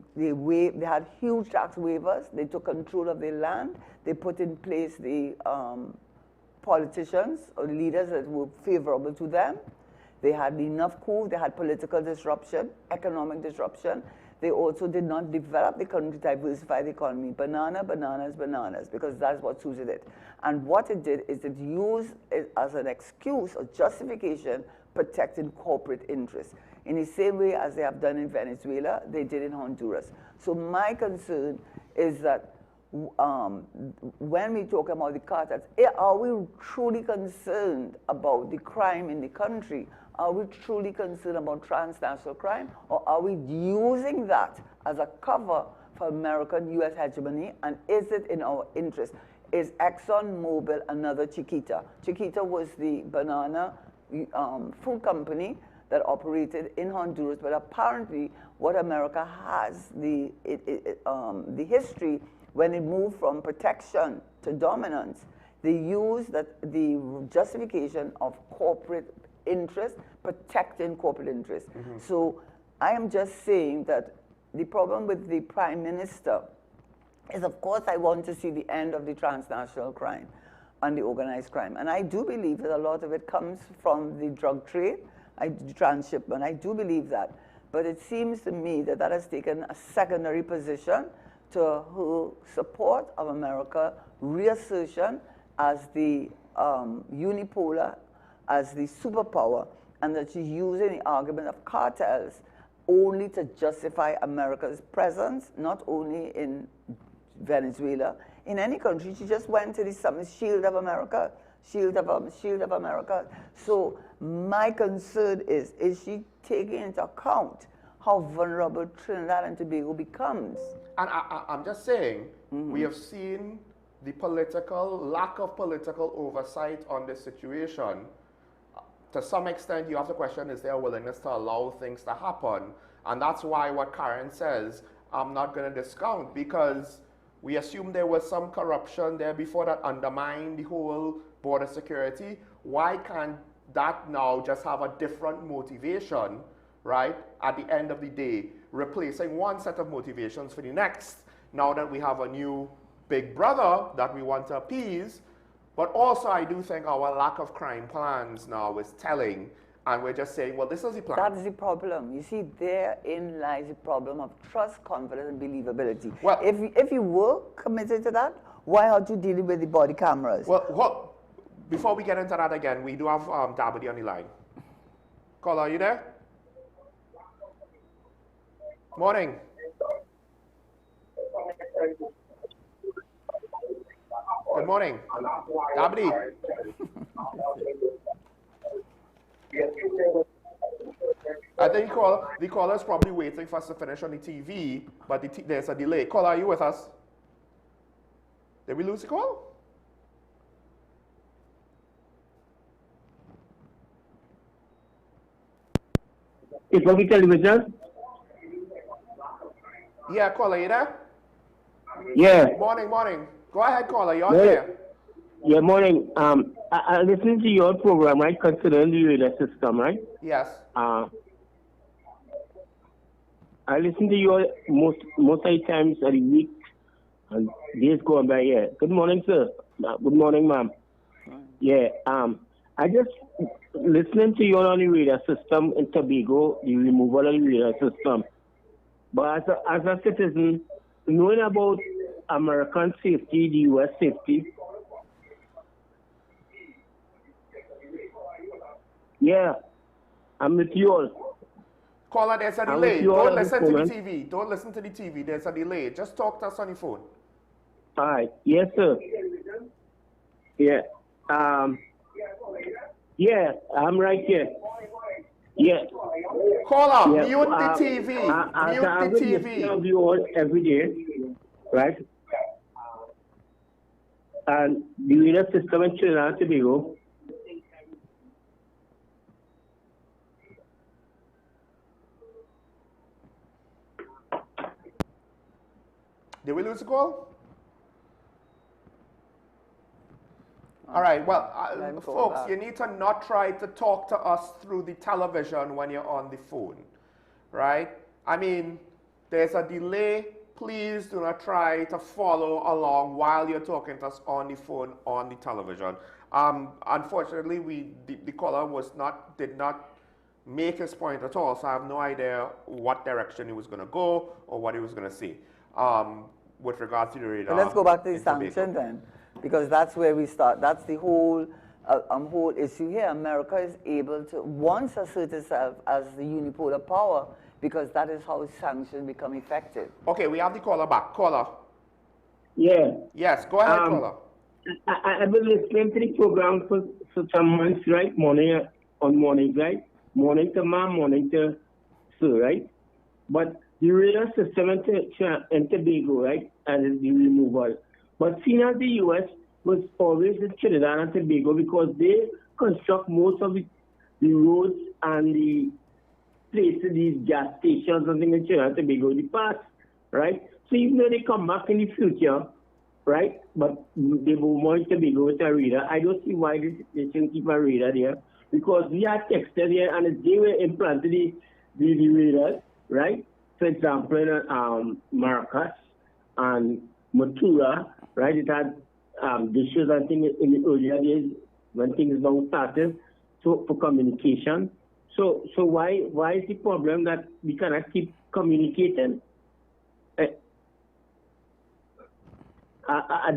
had huge tax waivers, they took control of their land, they put in place the politicians or leaders that were favorable to them. They had enough coups, they had political disruption, economic disruption. They also did not develop the country to diversify the economy. Bananas, because that's what suited it. And what it did is it used it as an excuse or justification protecting corporate interests. In the same way as they have done in Venezuela, they did in Honduras. So my concern is that when we talk about the cartels, are we truly concerned about the crime in the country? Are we truly concerned about transnational crime? Or are we using that as a cover for American U.S. hegemony? And is it in our interest? Is ExxonMobil another Chiquita? Chiquita was the banana food company that operated in Honduras, but apparently what America has, the history, when it moved from protection to dominance, they used the justification of corporate interest, protecting corporate interest. So I am just saying that the problem with the Prime Minister is, of course, I want to see the end of the transnational crime and the organized crime. And I do believe that a lot of it comes from the drug trade, transshipment. I do believe that. But it seems to me that that has taken a secondary position to her support of America, reassertion as the unipolar, as the superpower, and that she's using the argument of cartels only to justify America's presence, not only in Venezuela, in any country. She just went to the summit, Shield of America, Shield of America. So my concern is she taking into account how vulnerable Trinidad and Tobago becomes? And I'm just saying, we have seen the lack of political oversight on this situation. To some extent, you have to question, is there a willingness to allow things to happen? And that's why what Karen says, I'm not going to discount, because we assume there was some corruption there before that undermined the whole border security. Why can't that now just have a different motivation, right, at the end of the day, replacing one set of motivations for the next, now that we have a new big brother that we want to appease? But also, I do think our lack of crime plans now is telling, and we're just saying, well, this is the plan. That is the problem. You see, therein lies the problem of trust, confidence, and believability. Well, if you were committed to that, why aren't you dealing with the body cameras? Well, before we get into that again, we do have Dabadi on the line. Caller, are you there? Morning. Good morning. Dabadi. I think the caller is probably waiting for us to finish on the TV, but there's a delay. Caller, are you with us? Did we lose the call? It's Bobby Television. Yeah, caller, you there? Yeah. Morning. Go ahead, caller. You're there. Yeah, morning. I listened to your program, right, considering the radar system, right? Yes. I listen to you most of the times of the week and days going by. Yeah. Good morning, sir. Good morning, ma'am. Yeah. I just listening to you on the radar system in Tobago, the removal of the radar system. But as a citizen, knowing about American safety, the U.S. safety. Yeah, I'm with you all. Caller, there's a delay. Don't listen to the TV. Don't listen to the TV. There's a delay. Just talk to us on the phone. All right. Yes, sir. Yeah. Yeah, I'm right here. Yeah. Caller, Yeah. mute the TV. Mute the TV. Of you all every day, right? And the radar system in Trinidad and Tobago. Did we lose the call? All right, well, folks, you need to not try to talk to us through the television when you're on the phone, right? I mean, there's a delay. Please do not try to follow along while you're talking to us on the phone, on the television. Unfortunately, the caller did not make his point at all, so I have no idea what direction he was going to go or what he was going to say with regards to the radar. But let's go back to the sanction then, because that's where we start. That's the whole issue here. America is able to once assert itself as the unipolar power, because that is how sanctions become effective. Okay, we have the caller back. Caller. Yeah. Yes, go ahead, caller. I've been listening to the program for some months, right? Mornings, right? Morning to mom, morning to sir, right? But the radar system in Tobago, right? And the removal. But seeing as the U.S. was always in Trinidad and Tobago because they construct most of the roads and the places, these gas stations and things in Trinidad and Tobago in the past, right? So even though they come back in the future, right? But they move more in Tobago with a radar. I don't see why they shouldn't keep a radar there. Because we are texted here and they were implanted the radars, right? For example, in Maracas and Matura, right? It had dishes and things in the earlier days when things now started, so for communication. So why is the problem that we cannot keep communicating at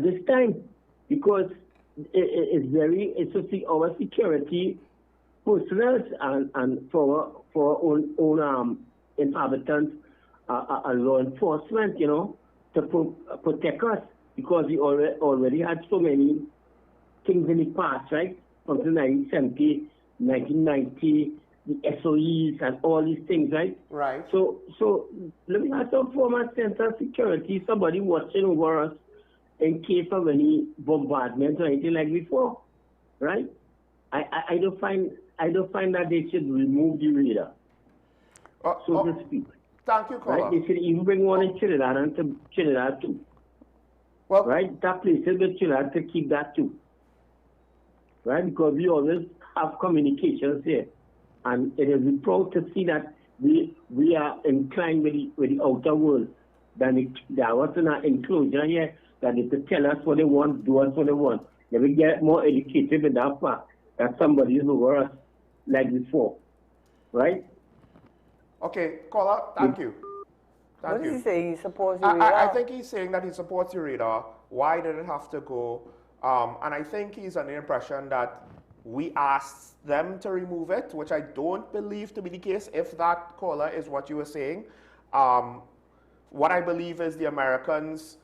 this time? Because it's our security personnel and for our own inhabitants and law enforcement, you know, to protect us, because we already had so many things in the past, right? From the 1970, 1990, the SOEs and all these things, right? Right. So let me have some form of sense of security, somebody watching over us in case of any bombardment or anything like before, right? I don't find that they should remove the radar, so to speak. Thank you, caller. Right? They should even bring one in Trinidad and to Trinidad too. Well, right? That place is in Trinidad to keep that too. Right? Because we always have communications here. And it is proud to see that we are inclined with the outer world. There was an enclosure here that they could tell us what they want, do us what they want. Then we get more educated with that fact that somebody is over us like before. Right? Okay, caller, thank you. What is he saying? He supports the radar? I think he's saying that he supports the radar. Why did it have to go? And I think he's under the impression that we asked them to remove it, which I don't believe to be the case, if that, caller, is what you were saying. What I believe is the Americans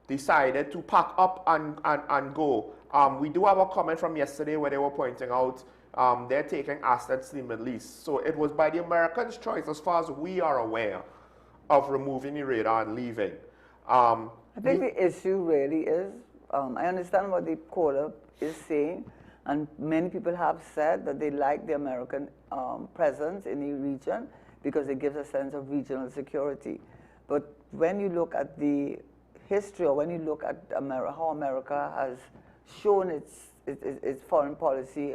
decided to pack up and go. We do have a comment from yesterday where they were pointing out they're taking assets to the Middle East. So it was by the Americans' choice, as far as we are aware, of removing the radar and leaving. I think the issue really is, I understand what the caller is saying, and many people have said that they like the American presence in the region because it gives a sense of regional security. But when you look at the history, or when you look at how America has shown its foreign policy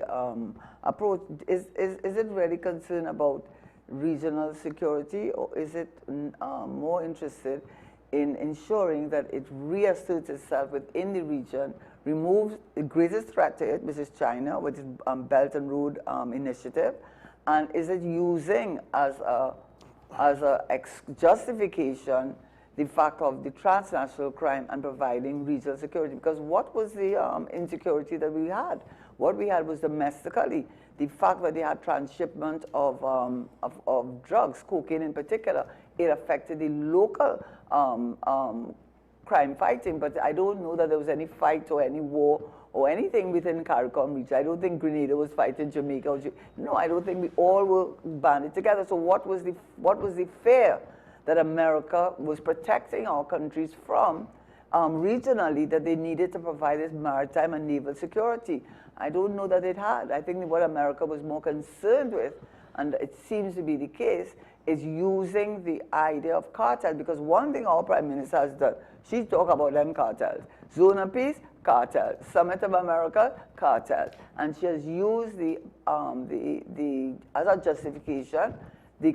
approach, is it really concerned about regional security, or is it more interested in ensuring that it reasserts itself within the region, removes the greatest threat to it, which is China, with its Belt and Road Initiative, and is it using as a justification the fact of the transnational crime and providing regional security? Because what was the insecurity that we had? What we had was domestically the fact that they had transshipment of drugs, cocaine in particular. It affected the local crime fighting, but I don't know that there was any fight or any war or anything within the CARICOM region. I don't think Grenada was fighting Jamaica. No, I don't think we all were banded together. So what was the fear that America was protecting our countries from regionally, that they needed to provide us maritime and naval security? I don't know that it had. I think what America was more concerned with, and it seems to be the case, is using the idea of cartel. Because one thing our Prime Minister has done, she talked about them cartels. Zone of Peace, cartel. Summit of America, cartel. And she has used as a justification, the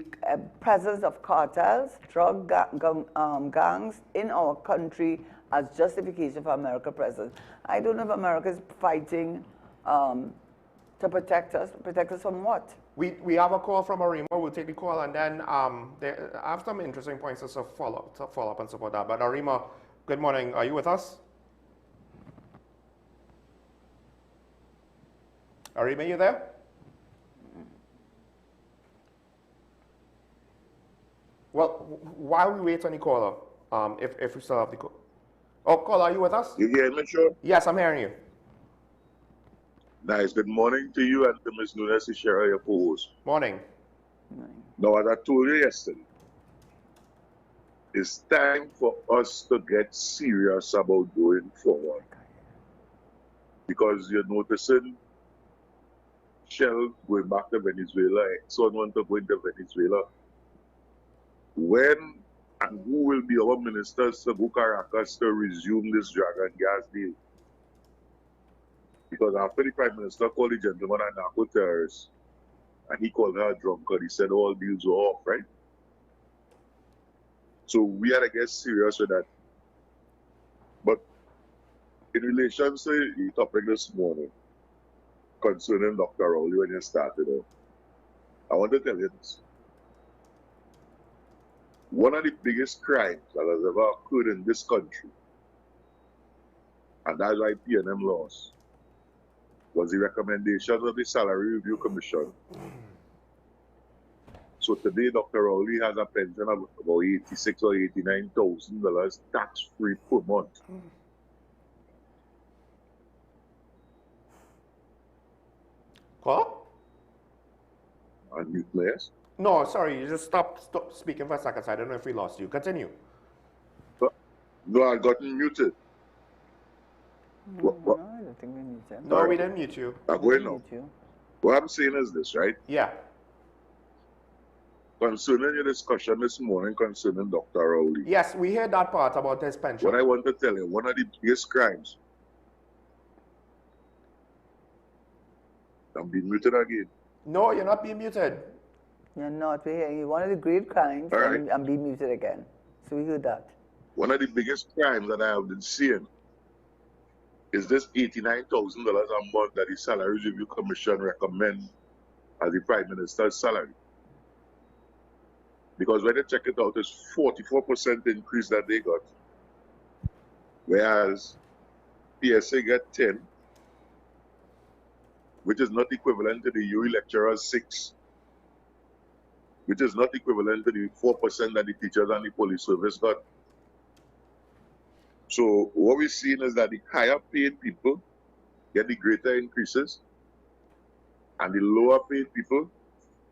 presence of cartels, drug gangs in our country as justification for America's presence. I don't know if America is fighting to protect us. Protect us from what? We have a call from Arima. We'll take the call, and then I have some interesting points to follow up and support that. But Arima, good morning. Are you with us? Arima, you there? Well, while we wait on the caller, if we still have the call. Oh, caller, are you with us? You hear me, sure? Yes, I'm hearing you. Nice. Good morning to you and to Ms. Nunes to share your post. Morning. Now, as I told you yesterday, it's time for us to get serious about going forward. Because you're noticing Shell going back to Venezuela, Exxon want to go into Venezuela. When and who will be our ministers to go Caracas to resume this Dragon gas deal? Because after the Prime Minister called the gentleman a narco-terrorist, and he called her a drunkard, he said all deals were off, right? So we had to get serious with that. But in relation to the topic this morning, concerning Dr. Rowley when you started out, I want to tell you this. One of the biggest crimes that has ever occurred in this country, and that's why PNM lost, was the recommendations of the Salary Review Commission. So today, Dr. Rowley has a pension of about $86,000 or $89,000 tax-free per month. What? Unmute, please. No, sorry, you just stop speaking for a second. So I don't know if we lost you. Continue. No, I got muted. No, I don't think we need that. No, we didn't mute you. I'm going now. What I'm saying is this, right? Yeah. Concerning your discussion this morning concerning Dr. Rowley. Yes, we heard that part about his pension. What I want to tell you, one of the biggest crimes. I'm being muted again. No, you're not being muted. You're not. We're hearing you. One of the great crimes, right. and be muted again. So we heard that. One of the biggest crimes that I have been seeing is this $89,000 a month that the Salary Review Commission recommend as the Prime Minister's salary. Because when they check it out, it's 44% increase that they got. Whereas PSA get 10, which is not equivalent to the UE lecturers 6, which is not equivalent to the 4% that the teachers and the police service got. So what we're seeing is that the higher paid people get the greater increases, and the lower paid people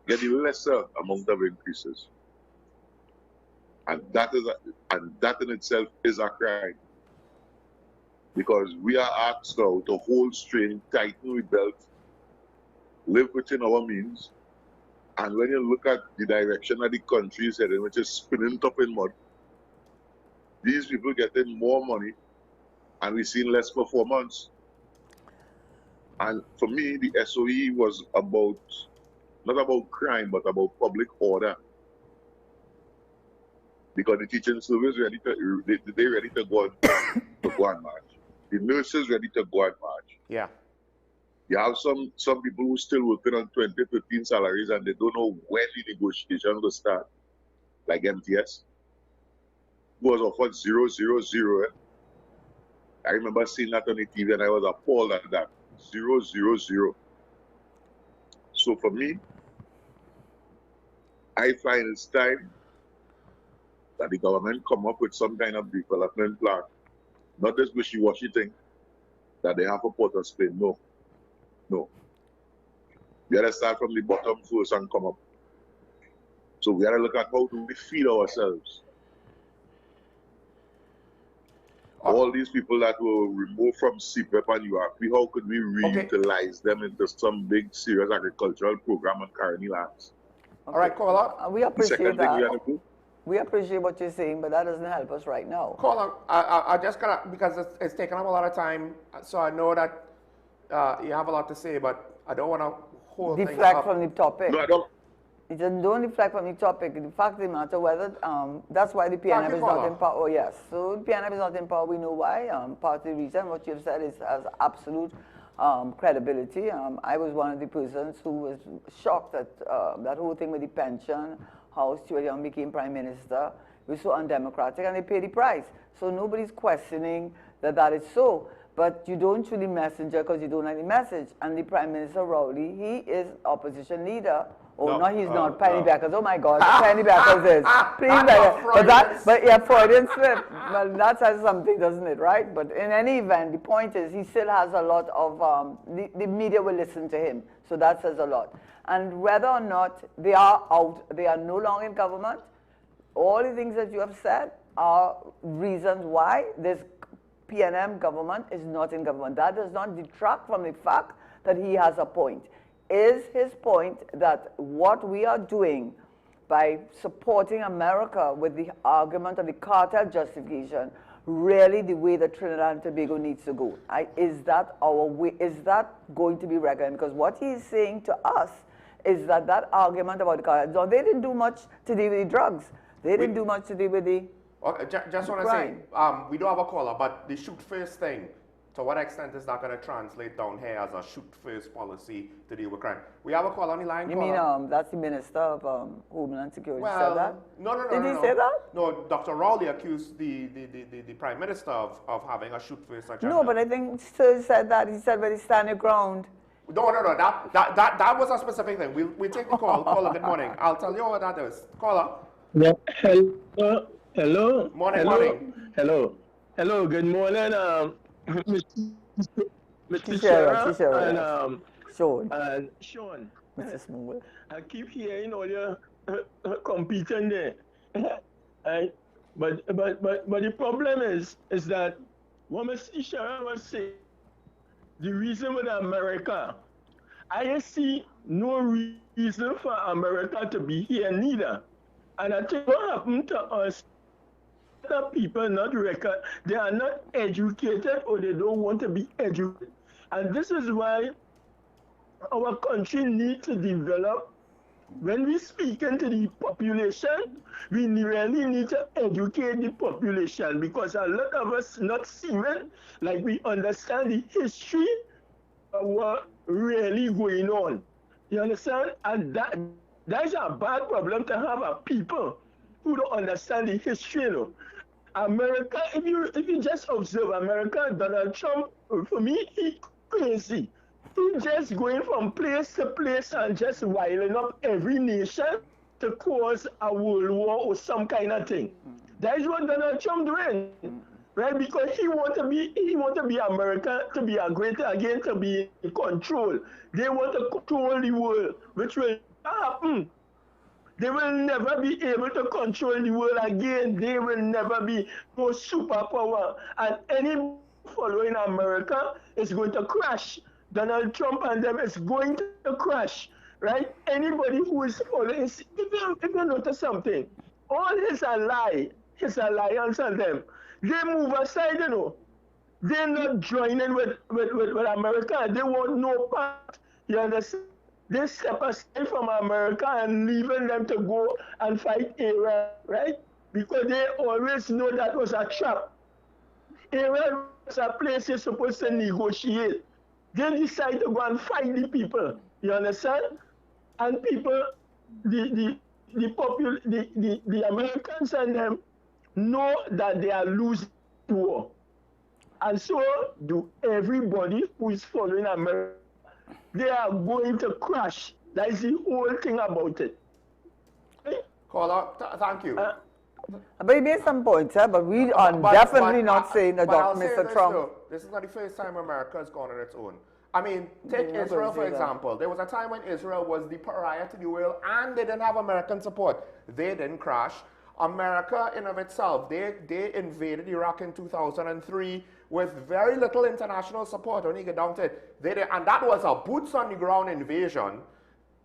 get the lesser amount of increases. And that in itself is a crime. Because we are asked now to hold string, tighten with belt, live within our means. And when you look at the direction that the country is heading, which is spinning top in mud, these people getting more money and we've seen less performance. And for me, the SOE was about, not about crime, but about public order. Because the teaching service ready to, they ready to go and march. The nurses ready to go and march. Yeah. You have some people who still working on 2015 salaries and they don't know when the negotiation will start. Like MTS, who was offered 000. I remember seeing that on the TV and I was appalled at that. 000. So for me, I find it's time that the government come up with some kind of development plan. Not this wishy-washy thing. that they have a pot of Spain. No. No. We gotta start from the bottom first and come up. So we gotta look at how do we feed ourselves. All these people that were removed from CPEP and URP, how could we reutilize them into some big, serious agricultural program on Carney lands? All right, caller. We appreciate that. We appreciate what you're saying, but that doesn't help us right now. Caller, I just gotta, because it's taken up a lot of time, so I know that you have a lot to say, but I don't want to hold things up. Deflect from the topic. No, I don't. It just don't deflect from the topic. The fact of the matter, whether that's why the PNF is not in power. Oh yes, so the PNF is not in power. We know why. Part of the reason what you've said has absolute credibility. I was one of the persons who was shocked at that whole thing with the pension, how Stuart Young became Prime Minister. It was so undemocratic, and they paid the price. So nobody's questioning that is so. But you don't shoot the messenger because you don't like the message. And the Prime Minister Rowley, he is opposition leader. Oh, no, he's not. Pennybackers. Oh, my God. Pennybackers is. Please, but yeah, Freudian slip. Well, that says something, doesn't it, right? But in any event, the point is he still has a lot of, the media will listen to him. So that says a lot. And whether or not they are out, they are no longer in government, all the things that you have said are reasons why this PNM government is not in government. That does not detract from the fact that he has a point. Is his point that what we are doing by supporting America with the argument of the cartel justification really the way that Trinidad and Tobago needs to go? Is that our way? Is that going to be recognized? Because what he is saying to us is that argument about the cartel, they didn't do much to do with the drugs. They didn't do much to do with the just want to say, we do have a caller, but the shoot first thing, to what extent is that going to translate down here as a shoot-first policy to deal with crime? We have a call on the line. You mean that's the Minister of Homeland Security said that? No. Did he say that? No, Dr. Rowley accused the Prime Minister of having a shoot-first agenda. No, but I think Sir said that. He said, "But he stand your ground." No. That was a specific thing. We'll take the call. Caller, good morning. I'll tell you what that is. Caller. Yeah. Hello. Morning. Hello. Good morning. Mr. Sarah and Sean. Mr. Smooth. I keep hearing all your competing there. But the problem is that what Mr. Sharon was saying, the reason with America, I see no reason for America to be here neither. And I think what happened to us, people they are not educated or they don't want to be educated. And this is why our country needs to develop. When we speak into the population, we really need to educate the population, because a lot of us not seeing like we understand the history of what really going on. You understand? And that's a bad problem to have a people who don't understand the history, you know. America, if you just observe America, Donald Trump, for me, he crazy. He just going from place to place and just wiling up every nation to cause a world war or some kind of thing. That is what Donald Trump doing, right? Because he want to be America, to be a greater again, to be in control. They want to control the world, which will happen. They will never be able to control the world again. They will never be no superpower. And any following America is going to crash. Donald Trump and them is going to crash, right? Anybody who is following, if you notice something, all his alliance and them, they move aside, you know. They're not joining with America. They want no part. You understand? They step aside from America and leaving them to go and fight Iran, right? Because they always know that was a trap. Iran was a place you're supposed to negotiate. They decide to go and fight the people. You understand? And people, the Americans and them know that they are losing the war. And so do everybody who is following America. They are going to crash. That is the whole thing about it. Caller, thank you. But he made some points, but we are definitely not saying that Mr. Trump. Though, this is not the first time America has gone on its own. I mean, take Israel for example. There was a time when Israel was the pariah to the world and they didn't have American support. They didn't crash. America in of itself, they invaded Iraq in 2003 with very little international support. When you get down to it, and that was a boots on the ground invasion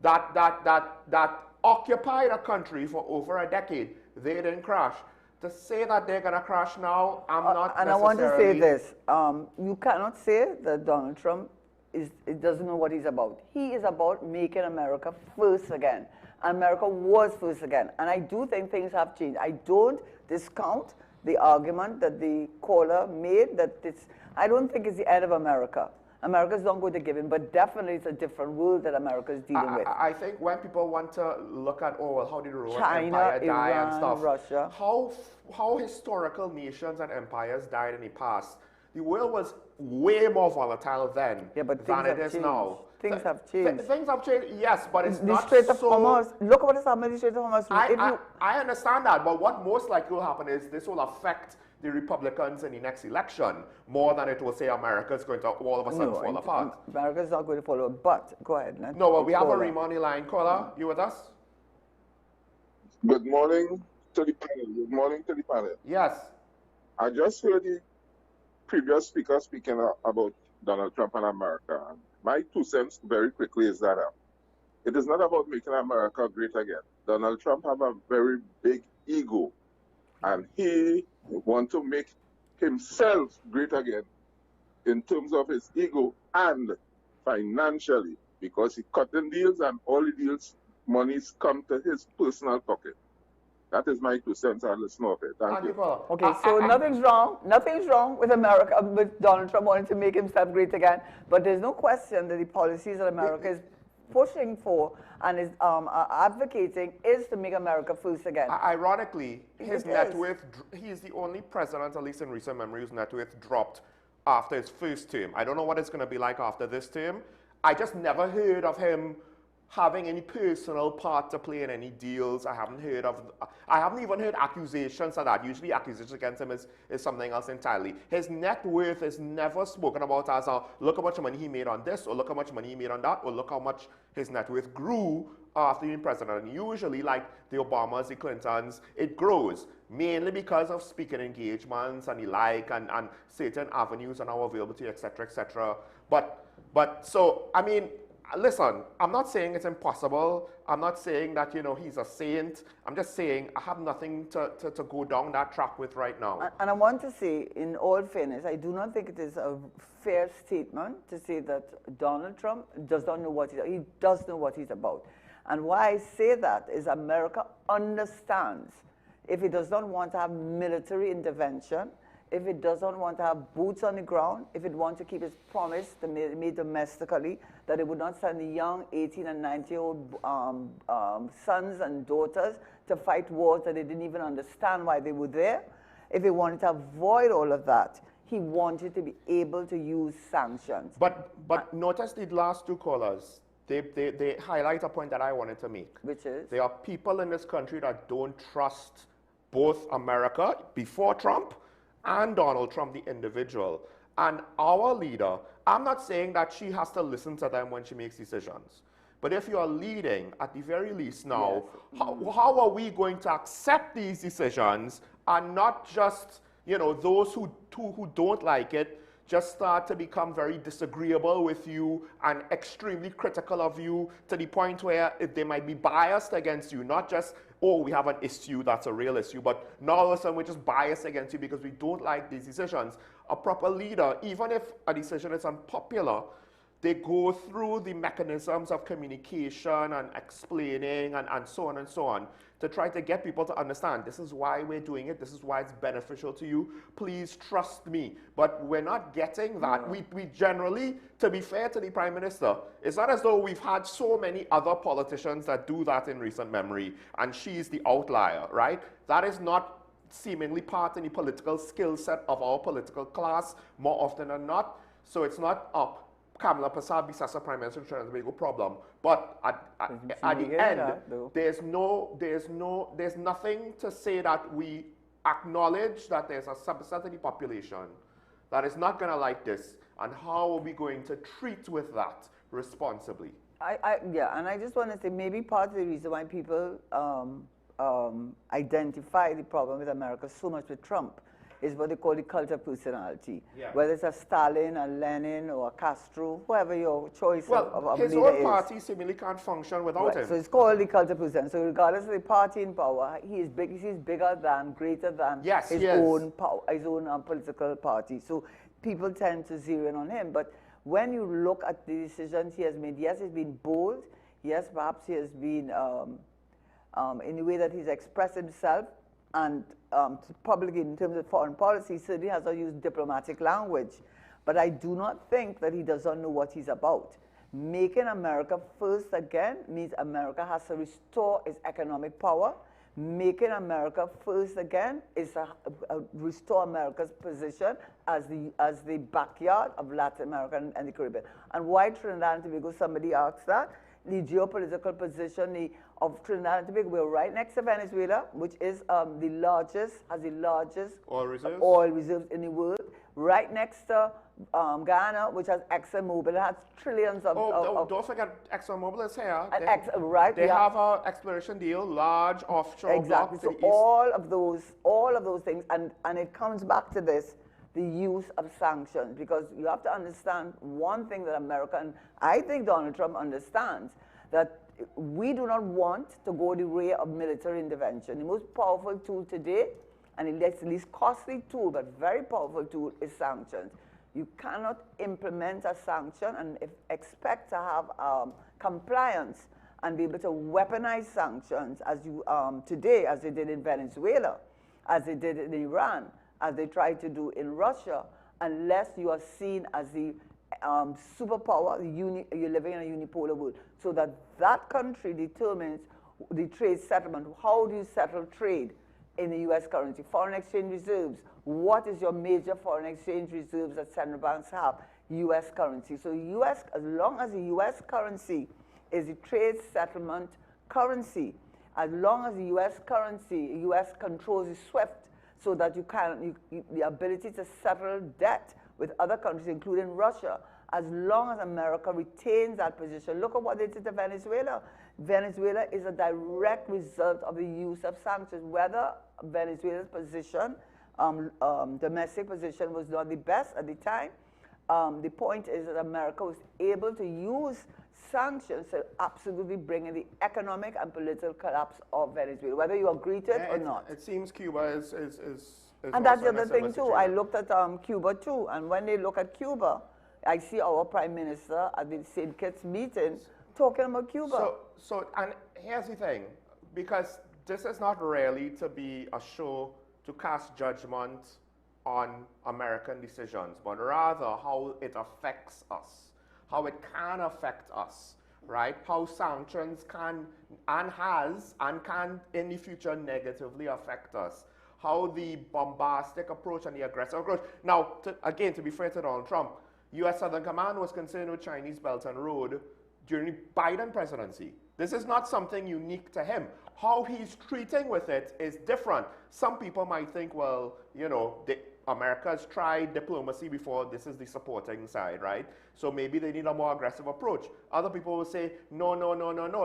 that occupied a country for over a decade. They didn't crash. To say that they're going to crash now, I'm not and necessarily... I want to say this. You cannot say that Donald Trump doesn't know what he's about. He is about making America first again. America was first again. And I do think things have changed. I don't discount the argument that the caller made that I don't think it's the end of America. America's not going to give in, but definitely it's a different world that America is dealing with. I think when people want to look at, oh, well, how did the Roman China, Empire die Iran, and stuff, Russia. How historical nations and empires died in the past. The world was way more volatile then than it is now. Things have changed. Things have changed, yes, but it's not Strait of so... Hormuz. Look what has happened in the Strait of Hormuz. I understand that, but what most likely will happen is this will affect the Republicans in the next election more than it will say America is going to all of a sudden fall apart. America is not going to fall apart, but go ahead. No, well, we have a Rima on the line. Caller, you with us? Good morning to the panel. Good morning to the panel. Yes. I just heard the previous speaker speaking about Donald Trump and America. My 2 cents very quickly is that it is not about making America great again. Donald Trump have a very big ego, and he wants to make himself great again in terms of his ego and financially, because he cutting deals and all the deals, monies come to his personal pocket. That is my 2 cents. I'll listen off it. Thank you. Okay, so nothing's wrong with America, with Donald Trump wanting to make himself great again. But there's no question that the policies that America is pushing for and is advocating is to make America first again. Ironically, his net worth, he is the only president, at least in recent memory, whose net worth dropped after his first term. I don't know what it's going to be like after this term. I just never heard of him having any personal part to play in any deals. I haven't even heard accusations of that. Usually accusations against him is something else entirely. His net worth is never spoken about as look how much money he made on this, or look how much money he made on that, or look how much his net worth grew after being president. And usually, like the Obamas, the Clintons, it grows, mainly because of speaking engagements and the like, and certain avenues are now available to you, etc., etc. But so, I mean, listen, I'm not saying it's impossible. I'm not saying that, he's a saint. I'm just saying I have nothing to go down that track with right now. And I want to say, in all fairness, I do not think it is a fair statement to say that Donald Trump does not know what he does know what he's about. And why I say that is America understands if it does not want to have military intervention, if it doesn't want to have boots on the ground, if it wants to keep its promise made domestically, that it would not send the young 18 and 19-year-old sons and daughters to fight wars that they didn't even understand why they were there. If it wanted to avoid all of that, he wanted to be able to use sanctions. But notice the last two callers. They highlight a point that I wanted to make. Which is? There are people in this country that don't trust both America before Trump and Donald Trump, the individual. And our leader, I'm not saying that she has to listen to them when she makes decisions. But if you are leading, at the very least now, yes. How are we going to accept these decisions and not just, those who don't like it, just start to become very disagreeable with you and extremely critical of you to the point where they might be biased against you, not just, oh, we have an issue that's a real issue, but now all of a sudden we're just biased against you because we don't like these decisions. A proper leader, even if a decision is unpopular, they go through the mechanisms of communication and explaining and so on and so on to try to get people to understand this is why we're doing it, this is why it's beneficial to you, please trust me. But we're not getting that. No. We generally, to be fair to the Prime Minister, it's not as though we've had so many other politicians that do that in recent memory and she's the outlier, right? That is not seemingly part in the political skill set of our political class more often than not. So it's not Kamala Persad-Bissessar Prime Minister of Trinidad and Tobago problem. But at the end, there's nothing to say that we acknowledge that there's a subset of the population that is not going to like this, and how are we going to treat with that responsibly? Yeah, and I just want to say maybe part of the reason why people identify the problem with America so much with Trump is what they call the cult of personality. Yeah. Whether it's a Stalin, a Lenin, or a Castro, whoever your choice of his leader own party seemingly can't function without him. So it's called the cult of personality. So regardless of the party in power, he is big. He's bigger than, greater than his own power, his own political party. So people tend to zero in on him. But when you look at the decisions he has made, yes, he's been bold. Yes, perhaps he has been in the way that he's expressed himself, and publicly in terms of foreign policy, certainly has not used diplomatic language. But I do not think that he does not know what he's about. Making America first again means America has to restore its economic power. Making America first again is restore America's position as the backyard of Latin America and the Caribbean. And why Trinidad and Tobago? Somebody asked that. The geopolitical position of Trinidad and Tobago, we're right next to Venezuela, which is has the largest oil reserves in the world. Right next to Ghana, which has ExxonMobil, has trillions of... don't forget ExxonMobil is here. They have an exploration deal, large offshore exactly. blocks. So all of those things, and it comes back to this, the use of sanctions, because you have to understand one thing that America, and I think Donald Trump understands, that we do not want to go the way of military intervention. The most powerful tool today, and the least costly tool, but very powerful tool, is sanctions. You cannot implement a sanction and expect to have compliance and be able to weaponize sanctions as you today, as they did in Venezuela, as they did in Iran, as they tried to do in Russia, unless you are seen as the superpower, you're living in a unipolar world. So that country determines the trade settlement. How do you settle trade in the U.S. currency? Foreign exchange reserves. What is your major foreign exchange reserves that central banks have? U.S. currency. So as long as the U.S. currency is the trade settlement currency, as long as the U.S. currency, U.S. controls the SWIFT, so that the ability to settle debt with other countries, including Russia, as long as America retains that position. Look at what they did to Venezuela. Venezuela is a direct result of the use of sanctions. Whether Venezuela's position, domestic position, was not the best at the time, the point is that America was able to use sanctions to absolutely bring in the economic and political collapse of Venezuela, whether you agree to it or not. It seems Cuba is and that's the other thing too. I looked at Cuba too, and when they look at Cuba, I see our Prime Minister at the St. Kitts meeting talking about Cuba. And here's the thing, because this is not really to be a show to cast judgment on American decisions, but rather how it affects us, how it can affect us, right? How sanctions can and has and can in the future negatively affect us. How the bombastic approach and the aggressive approach. Now, again, to be fair to Donald Trump, U.S. Southern Command was concerned with Chinese Belt and Road during the Biden presidency. This is not something unique to him. How he's treating with it is different. Some people might think, well, you know, America's tried diplomacy before, this is the supporting side, right? So maybe they need a more aggressive approach. Other people will say, no,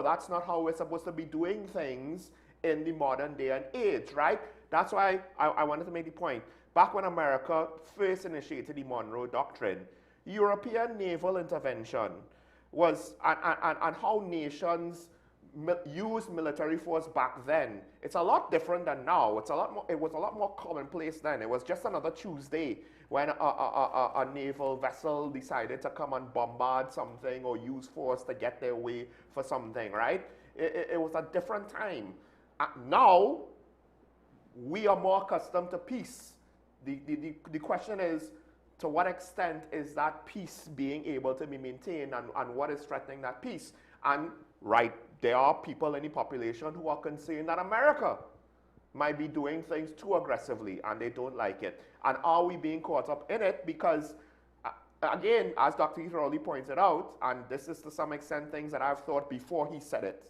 that's not how we're supposed to be doing things in the modern day and age, right? That's why I wanted to make the point. Back when America first initiated the Monroe Doctrine, European naval intervention was, and how nations used military force back then, it's a lot different than now. It was a lot more commonplace then. It was just another Tuesday when a naval vessel decided to come and bombard something or use force to get their way for something, right? It was a different time. Now, we are more accustomed to peace. The question is, to what extent is that peace being able to be maintained, and what is threatening that peace? And right, there are people in the population who are concerned that America might be doing things too aggressively and they don't like it. And are we being caught up in it? Because again, as Dr. Rowley pointed out, and this is to some extent things that I've thought before he said it.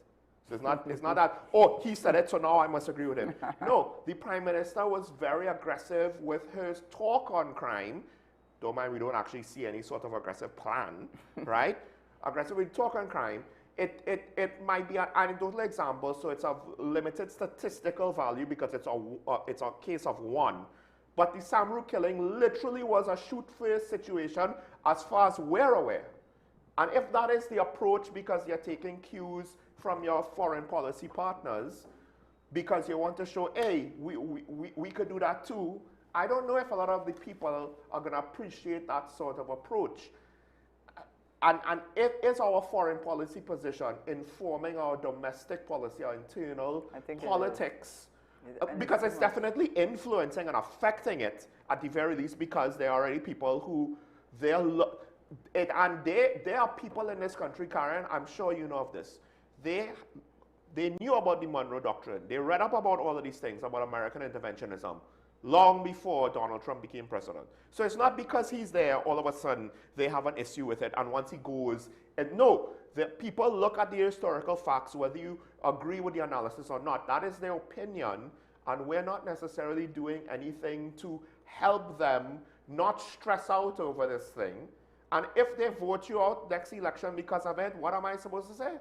So it's not that, oh, he said it, so now I must agree with him. No, the Prime Minister was very aggressive with her talk on crime. Don't mind, we don't actually see any sort of aggressive plan, right? Aggressive with talk on crime. It might be an anecdotal example, so it's of limited statistical value because it's a case of one. But the Samru killing literally was a shoot-first situation as far as we're aware. And if that is the approach because you're taking cues from your foreign policy partners, because you want to show, hey, we could do that too, I don't know if a lot of the people are going to appreciate that sort of approach. And it is our foreign policy position informing our domestic policy, our internal politics, because it's definitely influencing and affecting it at the very least, because there are already people who, there are people in this country, Karen, I'm sure you know of this, they knew about the Monroe Doctrine. They read up about all of these things, about American interventionism, long before Donald Trump became president. So it's not because he's there, all of a sudden, they have an issue with it, and once he goes, no, the people look at the historical facts, whether you agree with the analysis or not. That is their opinion, and we're not necessarily doing anything to help them not stress out over this thing. And if they vote you out next election because of it, what am I supposed to say?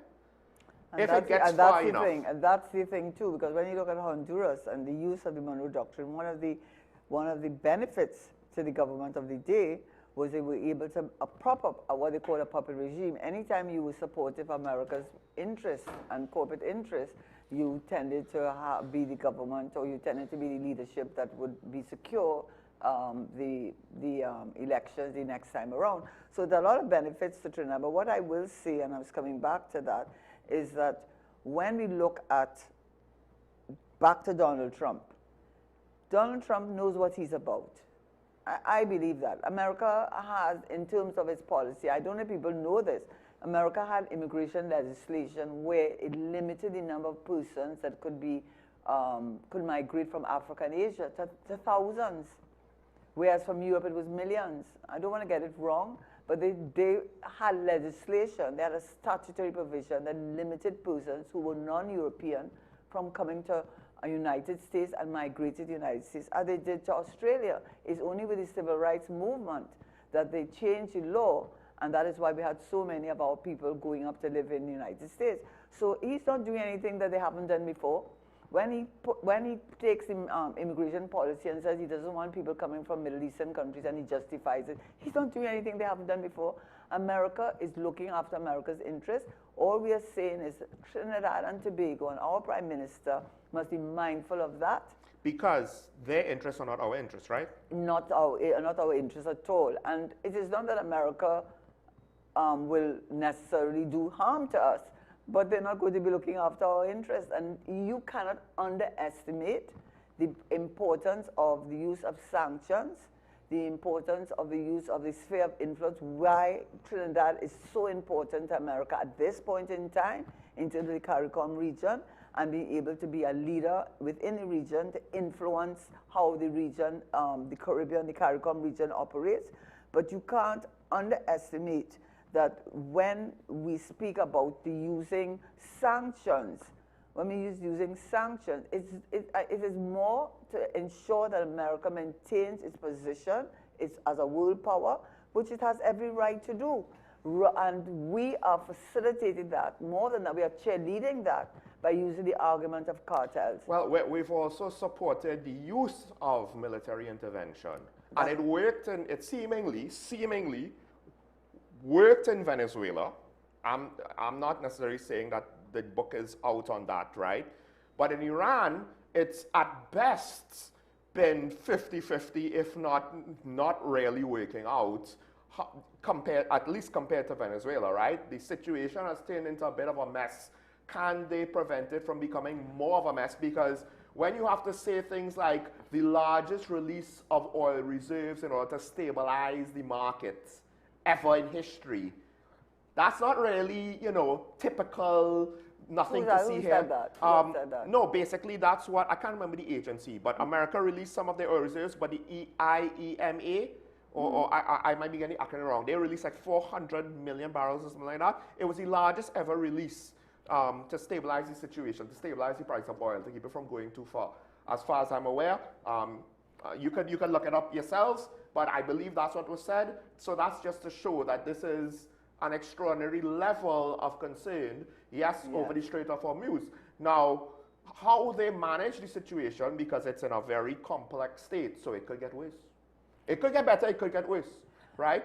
And if it gets far enough. And that's the thing too, because when you look at Honduras and the use of the Monroe Doctrine, one of the benefits to the government of the day was they were able to prop up what they call a puppet regime. Anytime you were supportive of America's interests and corporate interests, you tended to be the government, or you tended to be the leadership that would be secure the elections the next time around. So there are a lot of benefits to Trinidad. But what I will say, and I was coming back to that, is that when we look at back to Donald Trump knows what he's about. I believe that. America has, in terms of its policy, I don't know if people know this, America had immigration legislation where it limited the number of persons that could migrate from Africa and Asia to thousands, whereas from Europe it was millions. I don't want to get it wrong, but they had legislation, they had a statutory provision that limited persons who were non-European from coming to the United States and migrated to the United States, as they did to Australia. It's only with the civil rights movement that they changed the law, and that is why we had so many of our people going up to live in the United States. So he's not doing anything that they haven't done before. When he takes immigration policy and says he doesn't want people coming from Middle Eastern countries and he justifies it, he's not doing anything they haven't done before. America is looking after America's interests. All we are saying is Trinidad and Tobago and our Prime Minister must be mindful of that. Because their interests are not our interests, right? Not our interests at all. And it is not that America will necessarily do harm to us, but they're not going to be looking after our interests. And you cannot underestimate the importance of the use of sanctions, the importance of the use of the sphere of influence, why Trinidad is so important to America at this point in time into the CARICOM region, and being able to be a leader within the region to influence how the region, the Caribbean, the CARICOM region operates. But you can't underestimate that when we speak about the using sanctions, when we use using sanctions, it is more to ensure that America maintains its position as a world power, which it has every right to do. And we are facilitating that. More than that, we are cheerleading that by using the argument of cartels. Well, we've also supported the use of military intervention. And it worked, and it seemingly worked in Venezuela. I'm not necessarily saying that the book is out on that, right? But in Iran, it's at best been 50-50, if not really working out, at least compared to Venezuela, right? The situation has turned into a bit of a mess. Can they prevent it from becoming more of a mess? Because when you have to say things like the largest release of oil reserves in order to stabilize the markets ever in history, that's not really, typical, nothing to see here. Who said that? No, basically that's what, I can't remember the agency, but America released some of their oil reserves, but the IEMA, or I might be getting acronym wrong. They released like 400 million barrels or something like that. It was the largest ever release to stabilize the situation, to stabilize the price of oil, to keep it from going too far. As far as I'm aware, you can look it up yourselves, but I believe that's what was said. So that's just to show that this is an extraordinary level of concern, yes, over the Strait of Hormuz. Now, how they manage the situation, because it's in a very complex state, so it could get worse. It could get better, it could get worse, right?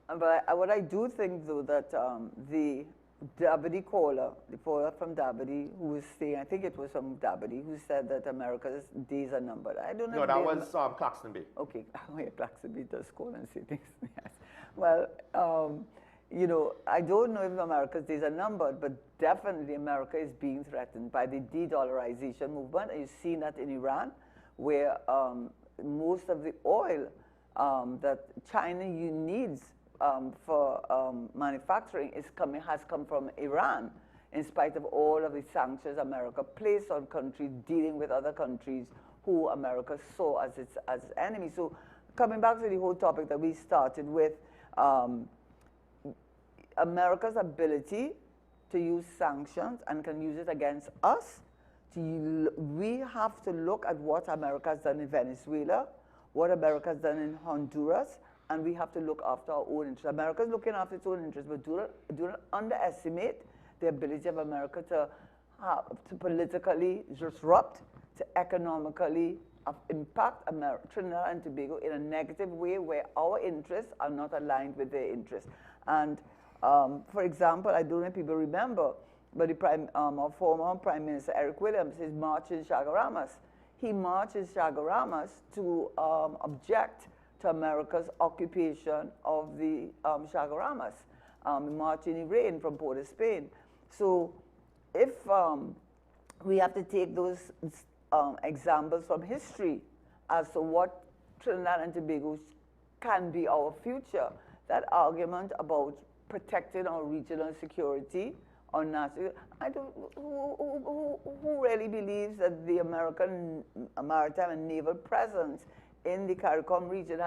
But what I do think, though, that the Dabadi caller, the caller from Dabadi, who was saying, I think it was from Dabadi, who said that America's days are numbered. I don't know. No, that was Claxton Bay. Okay, Claxton Bay does call and say things. Yes. Well, you know, I don't know if America's days are numbered, but definitely America is being threatened by the de-dollarization movement. And you've seen that in Iran, where most of the oil that China needs for manufacturing has come from Iran, in spite of all of the sanctions America placed on countries dealing with other countries who America saw as its enemies. So coming back to the whole topic that we started with, America's ability to use sanctions and can use it against us. We have to look at what America has done in Venezuela, what America has done in Honduras, and we have to look after our own interests. America is looking after its own interests, but do not underestimate the ability of America to politically disrupt, to economically impact Trinidad and Tobago in a negative way where our interests are not aligned with their interests. And for example, I don't know if people remember, but our former Prime Minister Eric Williams, his march in Chagaramas. He marched in Chagaramas to object to America's occupation of the Chagaramas. He marched in the rain from Port of Spain. So if we have to take those examples from history as to what Trinidad and Tobago can be our future, that argument about protecting our regional security, our national, who really believes that the American maritime and naval presence in the CARICOM region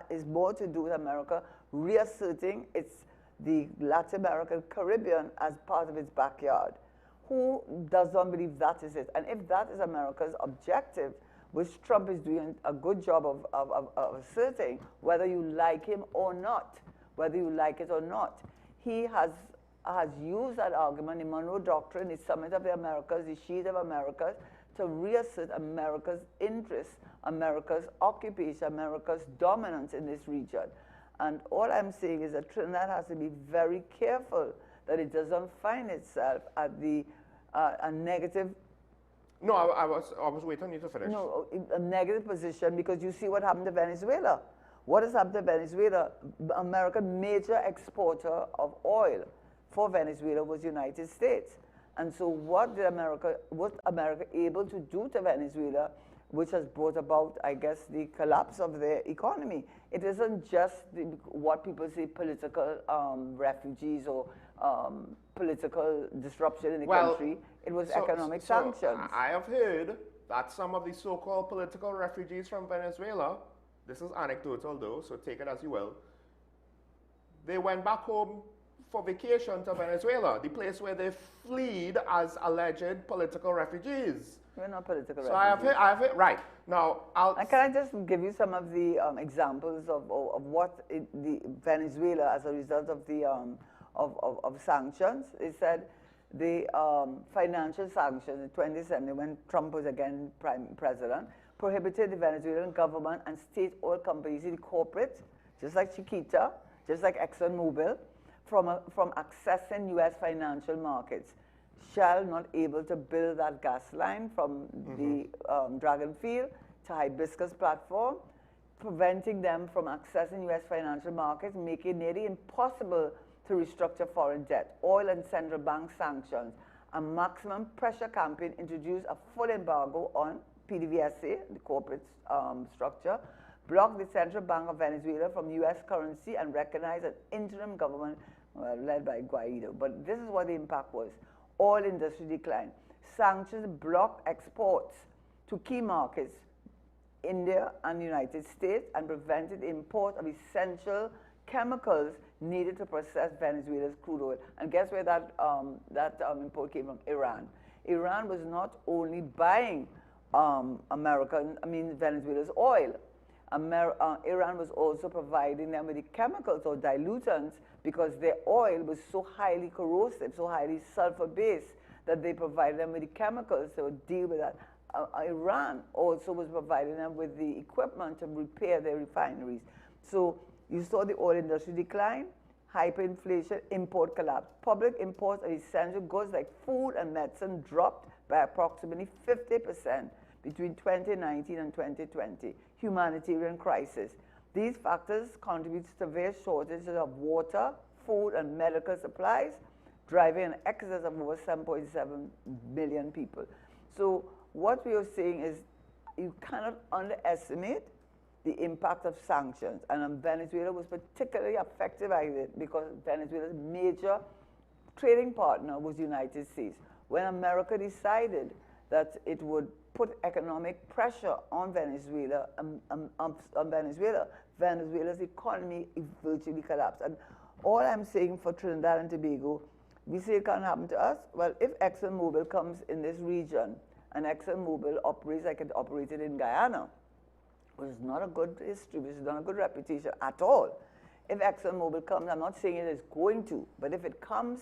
is more to do with America reasserting the Latin American Caribbean as part of its backyard? Who does not believe that is it? And if that is America's objective, which Trump is doing a good job of asserting, whether you like him or not, whether you like it or not, he has used that argument, the Monroe Doctrine, the Summit of the Americas, the Sheet of Americas, to reassert America's interests, America's occupation, America's dominance in this region. And all I'm saying is that Trinidad has to be very careful that it doesn't find itself at a negative. No, I was waiting you to finish. No, a negative position, because you see what happened to Venezuela. What has happened to Venezuela? American major exporter of oil for Venezuela was the United States. And so what America able to do to Venezuela, which has brought about, I guess, the collapse of their economy? It isn't just what people say political refugees or political disruption in the country. It was economic sanctions. I have heard that some of the so-called political refugees from Venezuela, this is anecdotal though, so take it as you will, they went back home for vacation to Venezuela, the place where they fled as alleged political refugees. We're not political so refugees. I have heard, right. Now, can I just give you some of the examples of what the Venezuela, as a result of the of sanctions? It said the financial sanctions in 2017, when Trump was again president, prohibited the Venezuelan government and state oil companies, the corporate, just like Chiquita, just like ExxonMobil, from accessing U.S. financial markets. Shell not able to build that gas line from the Dragon Field to Hibiscus platform, preventing them from accessing U.S. financial markets, making it nearly impossible to restructure foreign debt. Oil and central bank sanctions. A maximum pressure campaign introduced a full embargo on PDVSA, the corporate structure, blocked the Central Bank of Venezuela from U.S. currency, and recognized an interim government led by Guaido. But this is what the impact was. Oil industry decline. Sanctions block exports to key markets, India and the United States and prevented the import of essential chemicals needed to process Venezuela's crude oil. And guess where that import came from? Iran. Iran was not only buying Venezuela's oil. Iran was also providing them with the chemicals or dilutants because their oil was so highly corrosive, so highly sulfur-based, that they provided them with the chemicals to deal with that. Iran also was providing them with the equipment to repair their refineries. So you saw the oil industry decline, hyperinflation, import collapse. Public imports of essential goods like food and medicine dropped by approximately 50% between 2019 and 2020. Humanitarian crisis. These factors contribute to severe shortages of water, food, and medical supplies, driving an excess of over 7.7 million people. So what we are saying is you cannot underestimate the impact of sanctions. And Venezuela was particularly affected by it because Venezuela's major trading partner was the United States. When America decided that it would put economic pressure on Venezuela, Venezuela's economy virtually collapsed. And all I'm saying for Trinidad and Tobago, we say it can't happen to us. Well, if ExxonMobil comes in this region and ExxonMobil operates like it operated in Guyana, which is not a good history, which is not a good reputation at all. If ExxonMobil comes, I'm not saying it is going to, but if it comes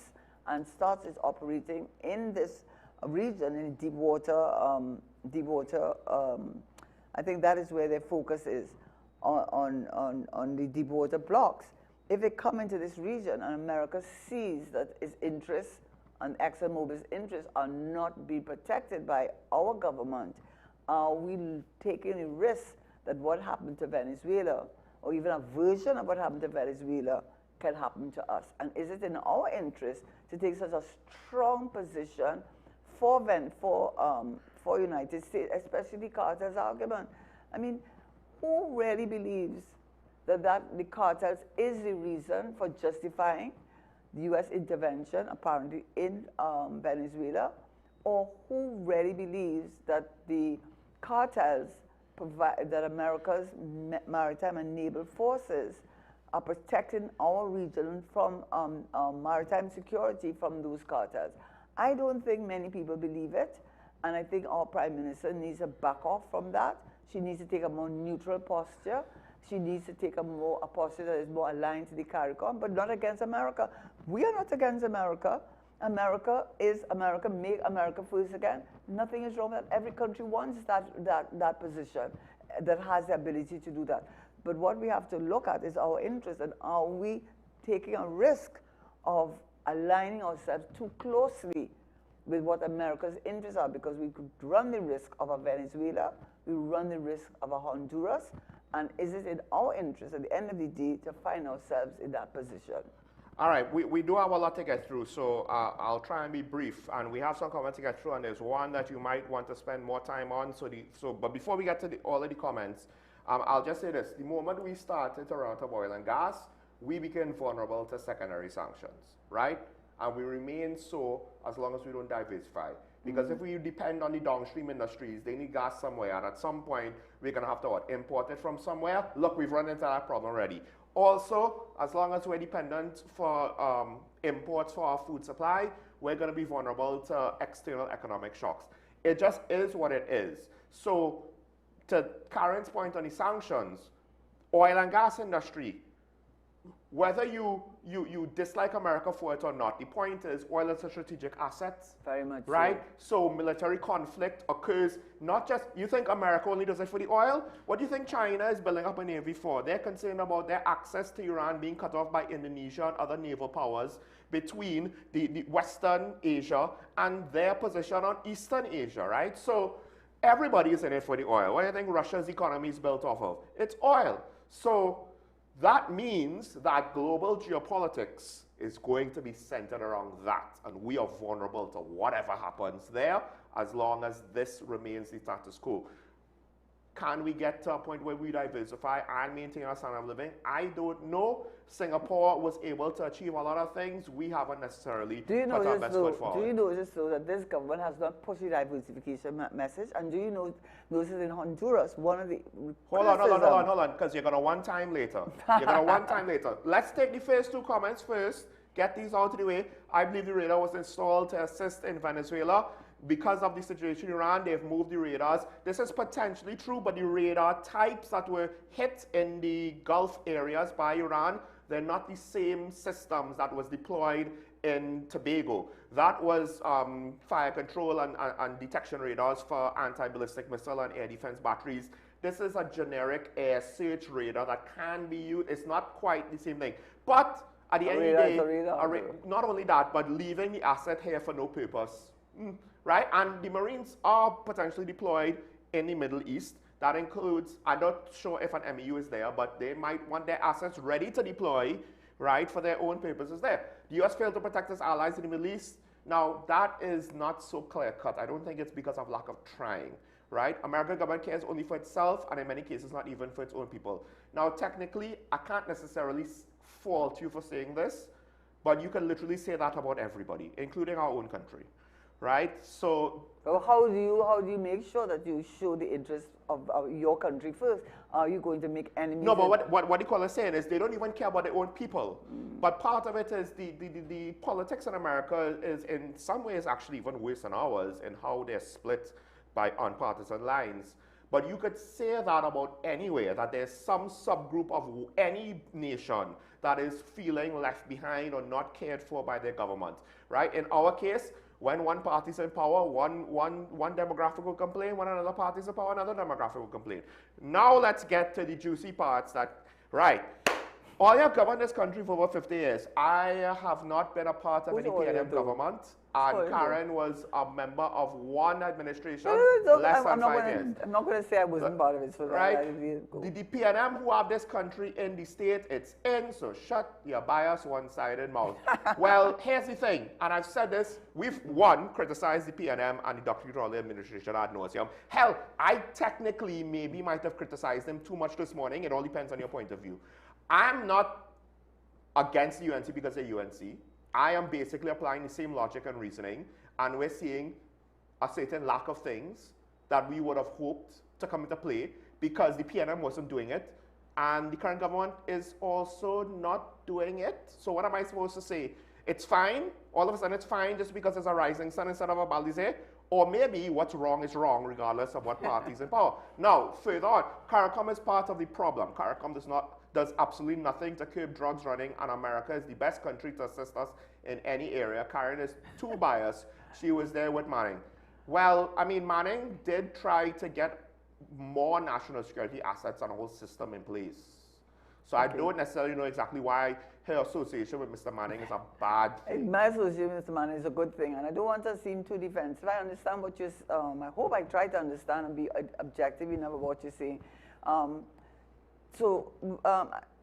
and starts its operating in this region, in deep water, I think that is where their focus is, on the deep water blocks. If they come into this region and America sees that its interests and ExxonMobil's interests are not being protected by our government, are we taking a risk that what happened to Venezuela, or even a version of what happened to Venezuela, can happen to us? And is it in our interest to take such a strong position for United States, especially the cartel's argument? I mean, who really believes that the cartels is the reason for justifying the U.S. intervention, apparently, in Venezuela? Or who really believes that the cartels provide, that America's maritime and naval forces are protecting our region from maritime security from those cartels? I don't think many people believe it, and I think our Prime Minister needs to back off from that. She needs to take a more neutral posture. She needs to take a posture that is more aligned to the CARICOM, but not against America. We are not against America. America is America. Make America first again. Nothing is wrong with that. Every country wants that position, that has the ability to do that. But what we have to look at is our interest, and are we taking a risk of aligning ourselves too closely with what America's interests are? Because we could run the risk of a Venezuela, we run the risk of a Honduras, and is it in our interest at the end of the day to find ourselves in that position? All right, we do have a lot to get through, so I'll try and be brief. And we have some comments to get through, and there's one that you might want to spend more time on. But before we get to all of the comments, I'll just say this. The moment we started to run out of oil and gas, we became vulnerable to secondary sanctions, right? And we remain so as long as we don't diversify. Because if we depend on the downstream industries, they need gas somewhere, and at some point, we're going to have to import it from somewhere. Look, we've run into that problem already. Also, as long as we're dependent for imports for our food supply, we're going to be vulnerable to external economic shocks. It just is what it is. So, to Karen's point on the sanctions, oil and gas industry, whether you dislike America for it or not, the point is oil is a strategic asset. Very much right? So military conflict occurs not just, you think America only does it for the oil? What do you think China is building up a navy for? They're concerned about their access to Iran being cut off by Indonesia and other naval powers between the Western Asia and their position on Eastern Asia, right? So everybody is in it for the oil. What do you think Russia's economy is built off of? It's oil. So that means that global geopolitics is going to be centered around that, and we are vulnerable to whatever happens there as long as this remains the status quo. Can we get to a point where we diversify and maintain our standard of living? I don't know. Singapore was able to achieve a lot of things. We haven't necessarily put our best foot forward. Do you notice, though, that this government has not pushed the diversification message? And do you notice in Honduras, one of the... Hold on, because you're going to one time later. Let's take the first two comments first. Get these out of the way. I believe the radar was installed to assist in Venezuela. Because of the situation in Iran, they've moved the radars. This is potentially true, but the radar types that were hit in the Gulf areas by Iran, they're not the same systems that was deployed in Tobago. That was fire control and detection radars for anti-ballistic missile and air defense batteries. This is a generic air search radar that can be used. It's not quite the same thing. But at the end of the day, not only that, but leaving the asset here for no purpose. Right? And the Marines are potentially deployed in the Middle East. That includes, I'm not sure if an MEU is there, but they might want their assets ready to deploy, right, for their own purposes there. The U.S. failed to protect its allies in the Middle East. Now, that is not so clear-cut. I don't think it's because of lack of trying, right? American government cares only for itself, and in many cases, not even for its own people. Now, technically, I can't necessarily fault you for saying this, but you can literally say that about everybody, including our own country. Right? So how do you make sure that you show the interest of your country first? Are you going to make enemies? No, but what the caller is saying is they don't even care about their own people. But part of it is the politics in America is in some ways actually even worse than ours in how they're split on partisan lines. But you could say that about anywhere, that there's some subgroup of any nation that is feeling left behind or not cared for by their government. Right? In our case, when one party's in power, one demographic will complain, when another party's in power, another demographic will complain. Now let's get to the juicy parts that, right, all have governed this country for over 50 years. I have not been a part of any PNM government, and Karen was a member of one administration less than 5 years. I'm not going to say I wasn't part of it. So right? The PNM who have this country in the state, it's in, so shut your biased one-sided mouth. Well, here's the thing, and I've said this, we've, criticized the PNM and the Dr. Raleigh administration ad nauseum. Hell, I technically maybe might have criticized them too much this morning. It all depends on your point of view. I'm not against the UNC because they're UNC. I am basically applying the same logic and reasoning, and we're seeing a certain lack of things that we would have hoped to come into play because the PNM wasn't doing it, and the current government is also not doing it. So what am I supposed to say? It's fine, all of a sudden it's fine just because there's a rising sun instead of a Baldizé? Or maybe what's wrong is wrong regardless of what party's in power. Now, further on, CARICOM is part of the problem. CARICOM does absolutely nothing to curb drugs running, and America is the best country to assist us in any area. Karen is too biased. She was there with Manning. Well, I mean, Manning did try to get more national security assets and a whole system in place. So I don't necessarily know exactly why her association with Mr. Manning is a bad thing. My association with Mr. Manning is a good thing, and I don't want to seem too defensive. I understand what you're I hope I try to understand and be objective enough about what you're saying. The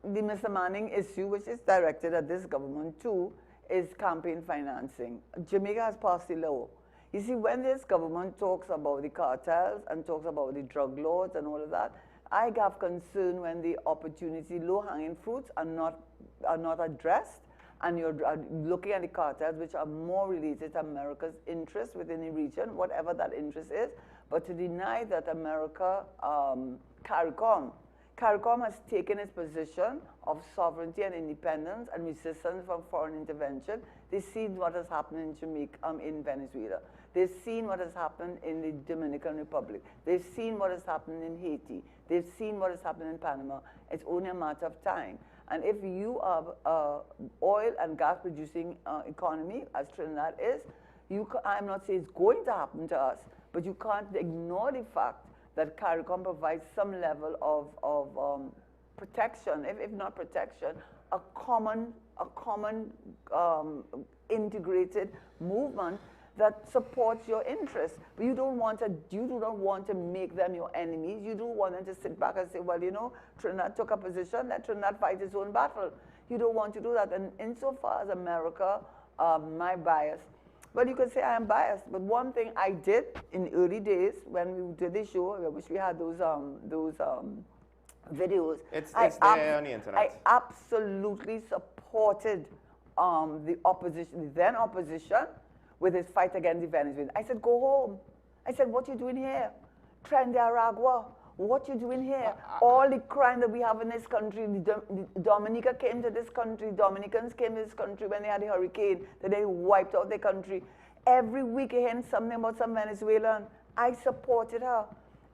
Mr. Manning issue, which is directed at this government too, is campaign financing. Jamaica has passed a law. You see, when this government talks about the cartels and talks about the drug lords and all of that, I have concern when the opportunity, low-hanging fruits are not addressed, and you're looking at the cartels, which are more related to America's interest within the region, whatever that interest is, but to deny that America, CARICOM has taken its position of sovereignty and independence and resistance from foreign intervention. They've seen what has happened in Jamaica, in Venezuela. They've seen what has happened in the Dominican Republic. They've seen what has happened in Haiti. They've seen what has happened in Panama. It's only a matter of time. And if you are oil and gas producing economy, as Trinidad is, I'm not saying it's going to happen to us, but you can't ignore the fact that CARICOM provides some level of protection, if not protection, a common integrated movement that supports your interests. But you do not want to make them your enemies. You don't want them to sit back and say, well, you know, Trinidad took a position, let Trinidad fight its own battle. You don't want to do that. And insofar as America, my bias, Well, you could say I am biased, but one thing I did in the early days when we did the show, I wish we had those videos. It's there on the internet. I absolutely supported the opposition, the then opposition, with his fight against the Venezuelans. I said, go home. I said, what you doing here? Tren de Aragua, what you doing here? All the crime that we have in this country, Dominica came to this country, Dominicans came to this country when they had the hurricane, that they wiped out their country. Every week I hear something about some Venezuelan. I supported her.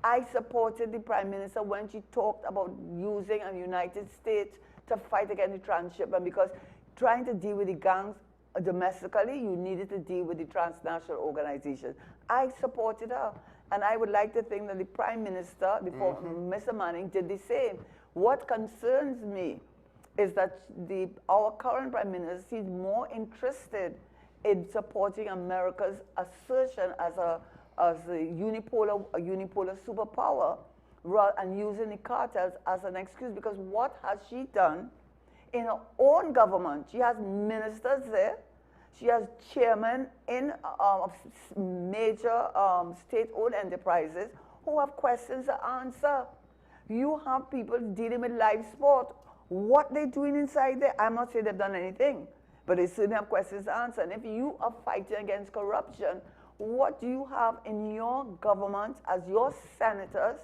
I supported the Prime Minister when she talked about using a United States to fight against the transshipment, because trying to deal with the gangs domestically, you needed to deal with the transnational organization. I supported her. And I would like to think that the Prime Minister, before Mr. Manning, did the same. What concerns me is that our current Prime Minister is more interested in supporting America's assertion as a unipolar superpower, and using the cartels as an excuse. Because what has she done in her own government? She has ministers there. She has chairmen of major state-owned enterprises who have questions to answer. You have people dealing with live sport. What they're doing inside there, I'm not saying they've done anything, but they certainly have questions to answer. And if you are fighting against corruption, what do you have in your government as your senators,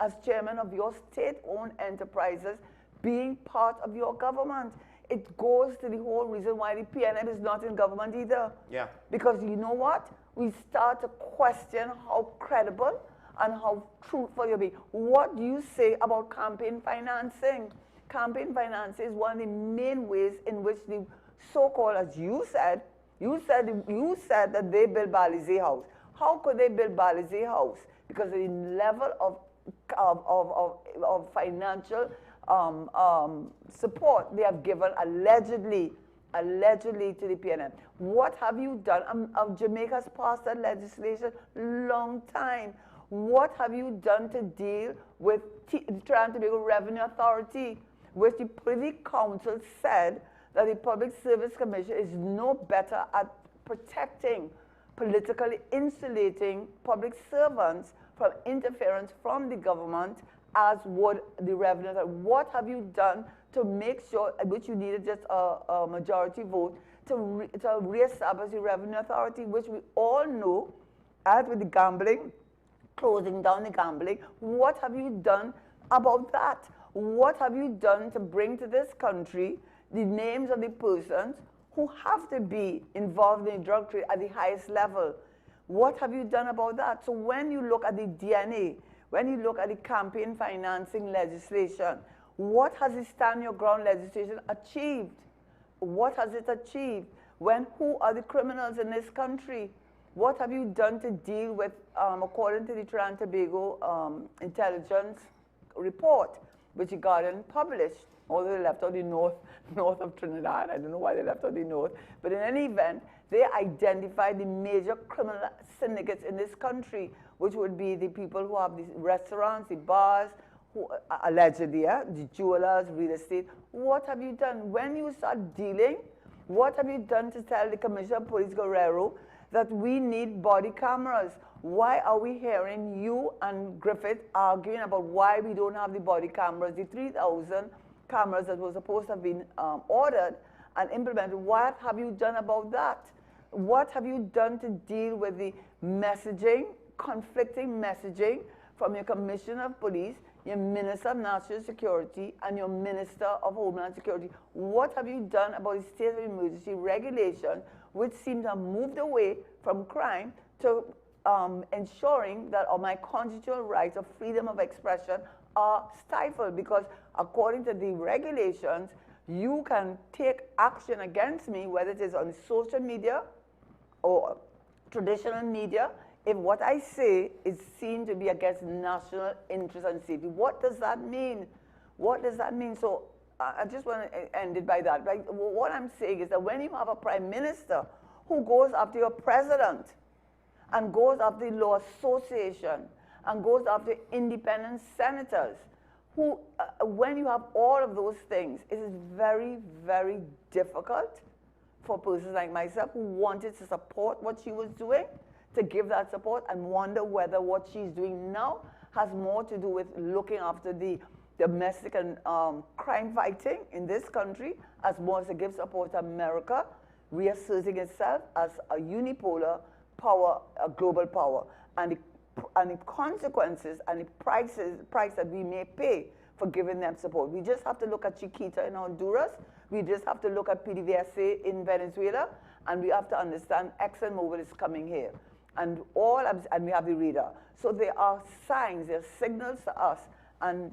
as chairman of your state-owned enterprises, being part of your government? It goes to the whole reason why the PNM is not in government either. Yeah. Because you know what? We start to question how credible and how truthful you'll be. What do you say about campaign financing? Campaign financing is one of the main ways in which the so-called, as you said that they built Balize House. How could they build Balize House? Because the level of financial support they have given allegedly to the PNM. What have you done? Jamaica's passed that legislation long time. What have you done to deal with trying to make a revenue authority, which the Privy Council said that the Public Service Commission is no better at protecting, politically insulating public servants from interference from the government as would the revenue. What have you done to make sure, which you needed just a majority vote, to reestablish the revenue authority, which we all know, as with the gambling, closing down the gambling? What have you done about that? What have you done to bring to this country the names of the persons who have to be involved in drug trade at the highest level? What have you done about that? So when you look at the DNA, when you look at the campaign financing legislation, what has the Stand Your Ground legislation achieved? What has it achieved? Who are the criminals in this country? What have you done to deal with, according to the Trinidad and Tobago intelligence report, which the Guardian published, although they left out the north of Trinidad. I don't know why they left out the north. But in any event, they identified the major criminal syndicates in this country, which would be the people who have the restaurants, the bars, who allegedly, the jewelers, real estate. What have you done? When you start dealing, what have you done to tell the Commissioner of Police Guerrero that we need body cameras? Why are we hearing you and Griffith arguing about why we don't have the body cameras, the 3,000 cameras that were supposed to have been ordered and implemented? What have you done about that? What have you done to deal with the messaging, conflicting messaging from your Commissioner of Police, your Minister of National Security, and your Minister of Homeland Security? What have you done about the state of emergency regulation, which seems to have moved away from crime to ensuring that my constitutional rights of freedom of expression are stifled? Because according to the regulations, you can take action against me, whether it is on social media or traditional media, if what I say is seen to be against national interest and safety. What does that mean? What does that mean? So I just want to end it by that. Like, what I'm saying is that when you have a prime minister who goes after your president and goes after the law association and goes after independent senators, who, when you have all of those things, it is very, very difficult for persons like myself who wanted to support what she was doing, to give that support and wonder whether what she's doing now has more to do with looking after the domestic and crime fighting in this country as more to give support to America, reasserting itself as a unipolar power, a global power, and the consequences and the price that we may pay for giving them support. We just have to look at Chiquita in Honduras. We just have to look at PDVSA in Venezuela, and we have to understand ExxonMobil is coming here, and we have the radar. So there are signs, there are signals to us, and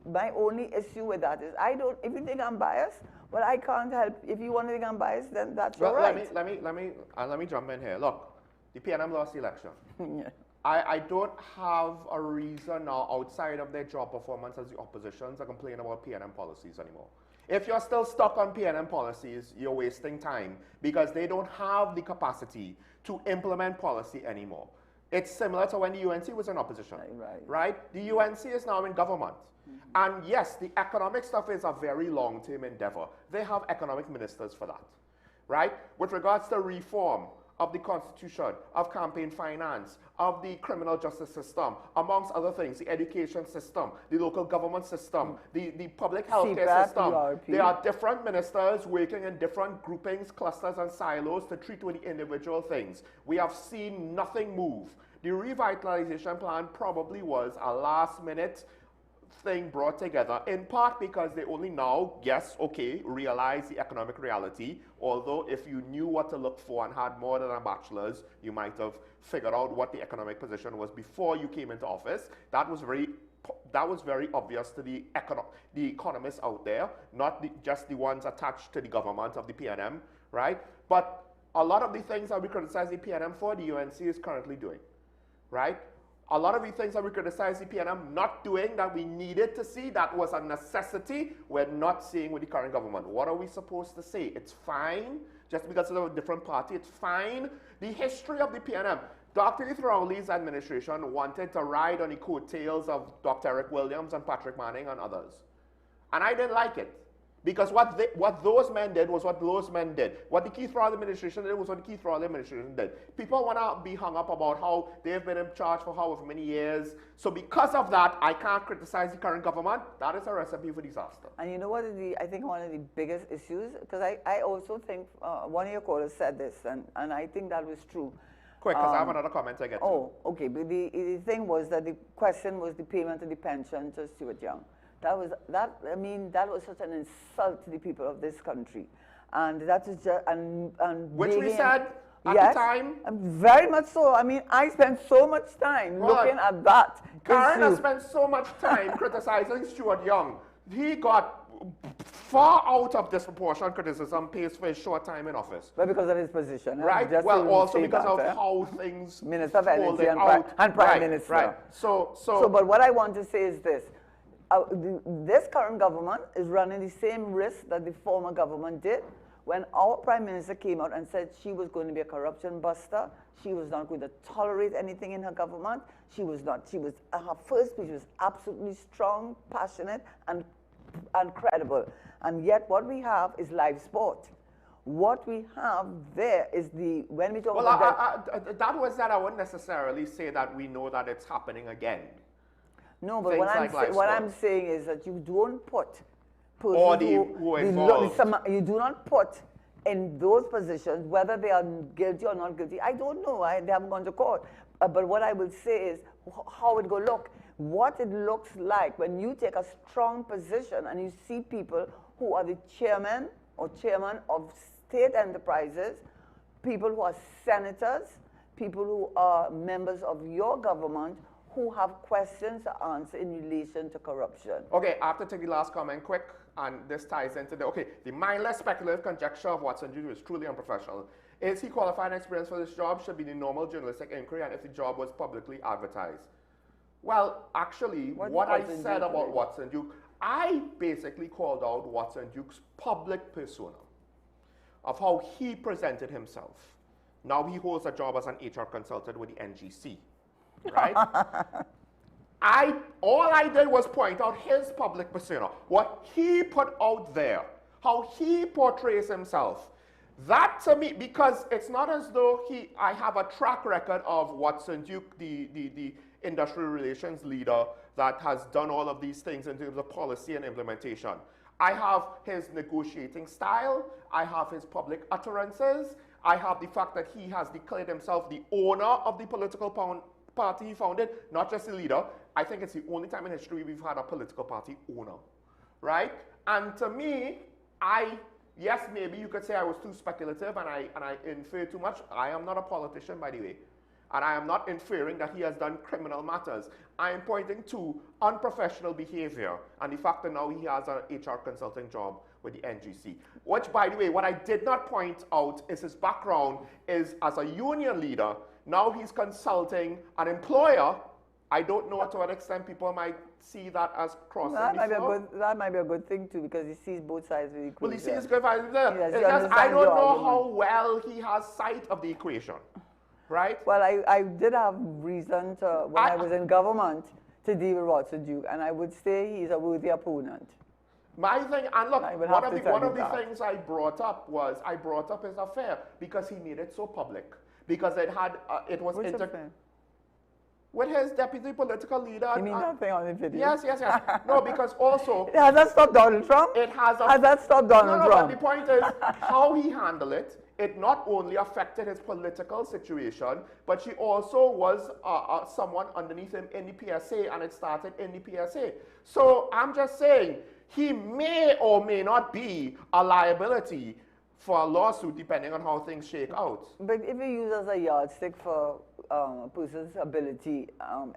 my only issue with that is if you think I'm biased, well, I can't help. If you want to think I'm biased, then that's all right. Let me jump in here. Look, the PNM lost the election. Yeah. I don't have a reason now outside of their job performance as the opposition to complain about PNM policies anymore. If you're still stuck on PNM policies, you're wasting time because they don't have the capacity to implement policy anymore. It's similar to when the UNC was in opposition, right? The UNC is now in government. And yes, the economic stuff is a very long-term endeavor. They have economic ministers for that, right? With regards to reform of the Constitution, of campaign finance, of the criminal justice system, amongst other things, the education system, the local government system, the public healthcare system. There are different ministers working in different groupings, clusters, and silos to treat with the individual things. We have seen nothing move. The revitalization plan probably was a last-minute thing brought together, in part because they only now, realize the economic reality, although if you knew what to look for and had more than a bachelor's, you might have figured out what the economic position was before you came into office. That was very obvious to the economists out there, not just the ones attached to the government of the PNM, right? But a lot of the things that we criticize the PNM for, the UNC is currently doing, right? A lot of the things that we criticize the PNM not doing that we needed to see, that was a necessity, we're not seeing with the current government. What are we supposed to say? It's fine, just because it's a different party, it's fine. The history of the PNM, Dr. Rowley's administration wanted to ride on the coattails of Dr. Eric Williams and Patrick Manning and others. And I didn't like it. Because what those men did was what those men did. What the Keith Rowley administration did was what the Keith Rowley administration did. People want to be hung up about how they've been in charge for however many years. So because of that, I can't criticize the current government. That is a recipe for disaster. And you know what is I think one of the biggest issues? Because I also think one of your callers said this, and I think that was true. Quick, because I have another comment to get to. Oh, okay. But the thing was that the question was the payment of the pension to Stuart Young. That was such an insult to the people of this country, and that is just which we said at the time. Very much so. I mean, I spent so much time looking at that. Karen has spent so much time criticizing Stuart Young. He got far out of disproportionate criticism pays for his short time in office. But because of his position, right? Well, also because of how things Minister of Energy and Prime Minister. Right. So, but what I want to say is this. This current government is running the same risk that the former government did when our Prime Minister came out and said she was going to be a corruption buster. She was not going to tolerate anything in her government. Her first speech was absolutely strong, passionate, and credible. And yet what we have is live sport. What we have there is when we talk about that I wouldn't necessarily say that we know that it's happening again. No, but what I'm saying is that you don't put you do not put in those positions, whether they are guilty or not guilty. I don't know. They haven't gone to court. But what I will say is how it will look. What it looks like when you take a strong position and you see people who are the chairman of state enterprises, people who are senators, people who are members of your government, who have questions to answer in relation to corruption. Okay, I have to take the last comment quick, and this ties into the mindless speculative conjecture of Watson Jr. is truly unprofessional. Is he qualified and experienced for this job? Should be the normal journalistic inquiry, and if the job was publicly advertised. Well, actually, what I said about Watson Duke, I basically called out Watson Duke's public persona, of how he presented himself. Now he holds a job as an HR consultant with the NGC. Right? All I did was point out his public persona, what he put out there, how he portrays himself. That to me, because it's not as though I have a track record of Watson Duke, the industrial relations leader that has done all of these things in terms of policy and implementation. I have his negotiating style, I have his public utterances, I have the fact that he has declared himself the owner of the political party he founded, not just the leader. I think it's the only time in history we've had a political party owner, right? And to me, yes, maybe you could say I was too speculative and I infer too much. I am not a politician, by the way. And I am not inferring that he has done criminal matters. I am pointing to unprofessional behavior and the fact that now he has an HR consulting job with the NGC. Which, by the way, what I did not point out is his background is as a union leader. Now he's consulting an employer. I don't know to what extent people might see that as crossing that might be a good thing too, because he sees both sides of the equation. Well, he sees both sides of the equation. Yes, I don't know how well he has sight of the equation. Right? Well, I did have reason to, when I was in government, to deal with Watson Duke, and I would say he's a worthy opponent. My thing, and look, one of the things I brought up his affair because he made it so public, because it was with his deputy political leader. You mean that thing on the video? Yes. No, because also has that stopped Donald Trump? Has that stopped Donald Trump? But the point is how he handled it. It not only affected his political situation, but she also was someone underneath him in the PSA, and it started in the PSA. So I'm just saying, he may or may not be a liability for a lawsuit, depending on how things shake out. But if you use as a yardstick for a person's ability,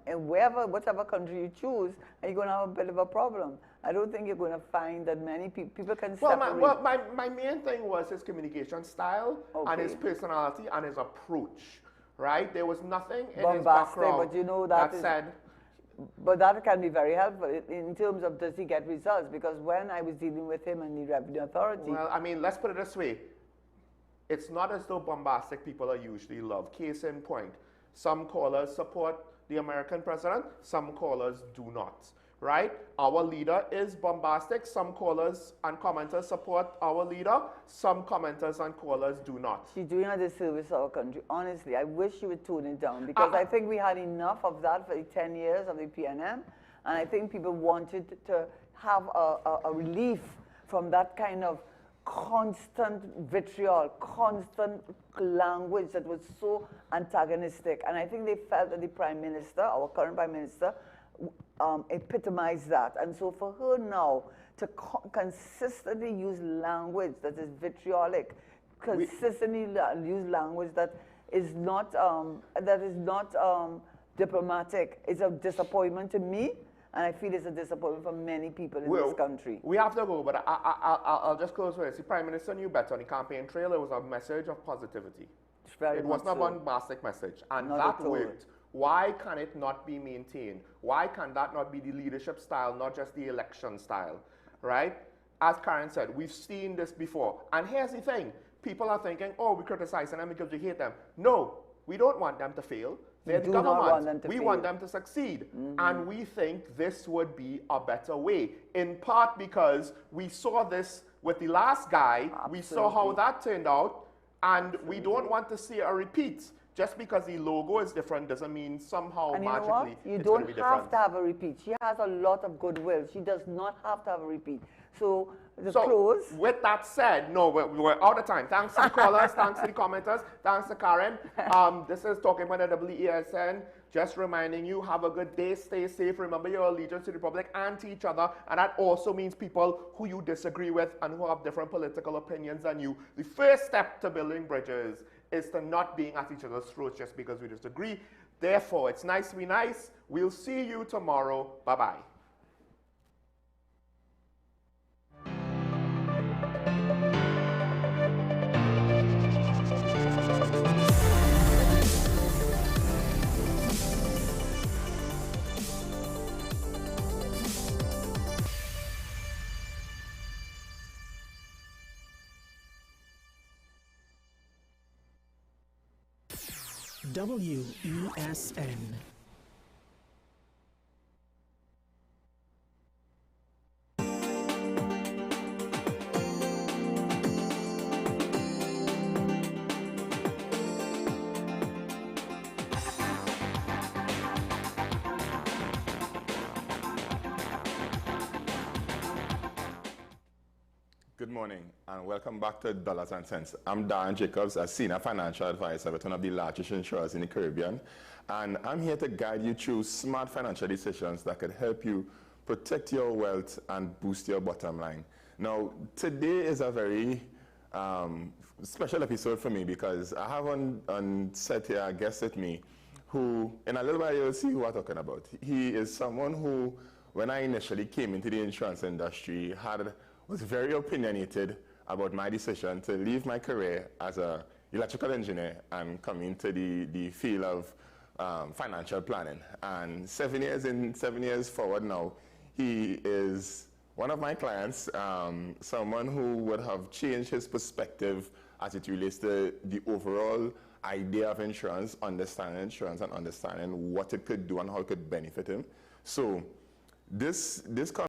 and whatever country you choose, you're going to have a bit of a problem. I don't think you're going to find that many people can separate. Well, my main thing was his communication style and his personality and his approach, right? There was nothing in his background but you know that said... But that can be very helpful in terms of does he get results? Because when I was dealing with him and the Revenue Authority... Well, I mean, let's put it this way. It's not as though bombastic people are usually loved. Case in point, some callers support the American president, some callers do not, right? Our leader is bombastic. Some callers and commenters support our leader. Some commenters and callers do not. She's doing a disservice to our country. Honestly, I wish she would tone it down, because I think we had enough of that for the 10 years of the PNM, and I think people wanted to have a relief from that kind of constant vitriol, constant language that was so antagonistic. And I think they felt that the Prime Minister, our current Prime Minister, epitomized that. And so for her now to consistently use language that is vitriolic, consistently use language that is not diplomatic, is a disappointment to me. And I feel it's a disappointment for many people in this country. We have to go, but I'll just close with this. The Prime Minister knew better on the campaign trail. It was a message of positivity. It wasn't a bombastic message. And that worked. Why can it not be maintained? Why can that not be the leadership style, not just the election style, right? As Karen said, we've seen this before. And here's the thing. People are thinking, oh, we're criticizing them because we hate them. No, we don't want them to fail. They're the government. We want them to succeed. And we think this would be a better way, in part because we saw this with the last guy. We saw how that turned out, and we don't want to see a repeat. Just because the logo is different doesn't mean somehow magically it's going to be different. You don't have to have a repeat. She has a lot of goodwill. She does not have to have a repeat. So, close. With that said, no, we're out of time. Thanks to the callers, thanks to the commenters, thanks to Karen. This is Talking Point at WESN. Just reminding you, have a good day, stay safe, remember your allegiance to the Republic and to each other, and that also means people who you disagree with and who have different political opinions than you. The first step to building bridges is to not being at each other's throats just because we disagree. Therefore, it's nice to be nice. We'll see you tomorrow. Bye-bye. WESN. Good morning and welcome back to Dollars and Cents. I'm Darren Jacobs, a Senior Financial Advisor with one of the largest insurers in the Caribbean. And I'm here to guide you through smart financial decisions that could help you protect your wealth and boost your bottom line. Now, today is a very special episode for me because I have on set here a guest with me who, in a little while you'll see who I'm talking about. He is someone who, when I initially came into the insurance industry, was very opinionated about my decision to leave my career as an electrical engineer and come into the field of financial planning. And 7 years forward now, he is one of my clients, someone who would have changed his perspective as it relates to the overall idea of insurance, understanding insurance and understanding what it could do and how it could benefit him. So this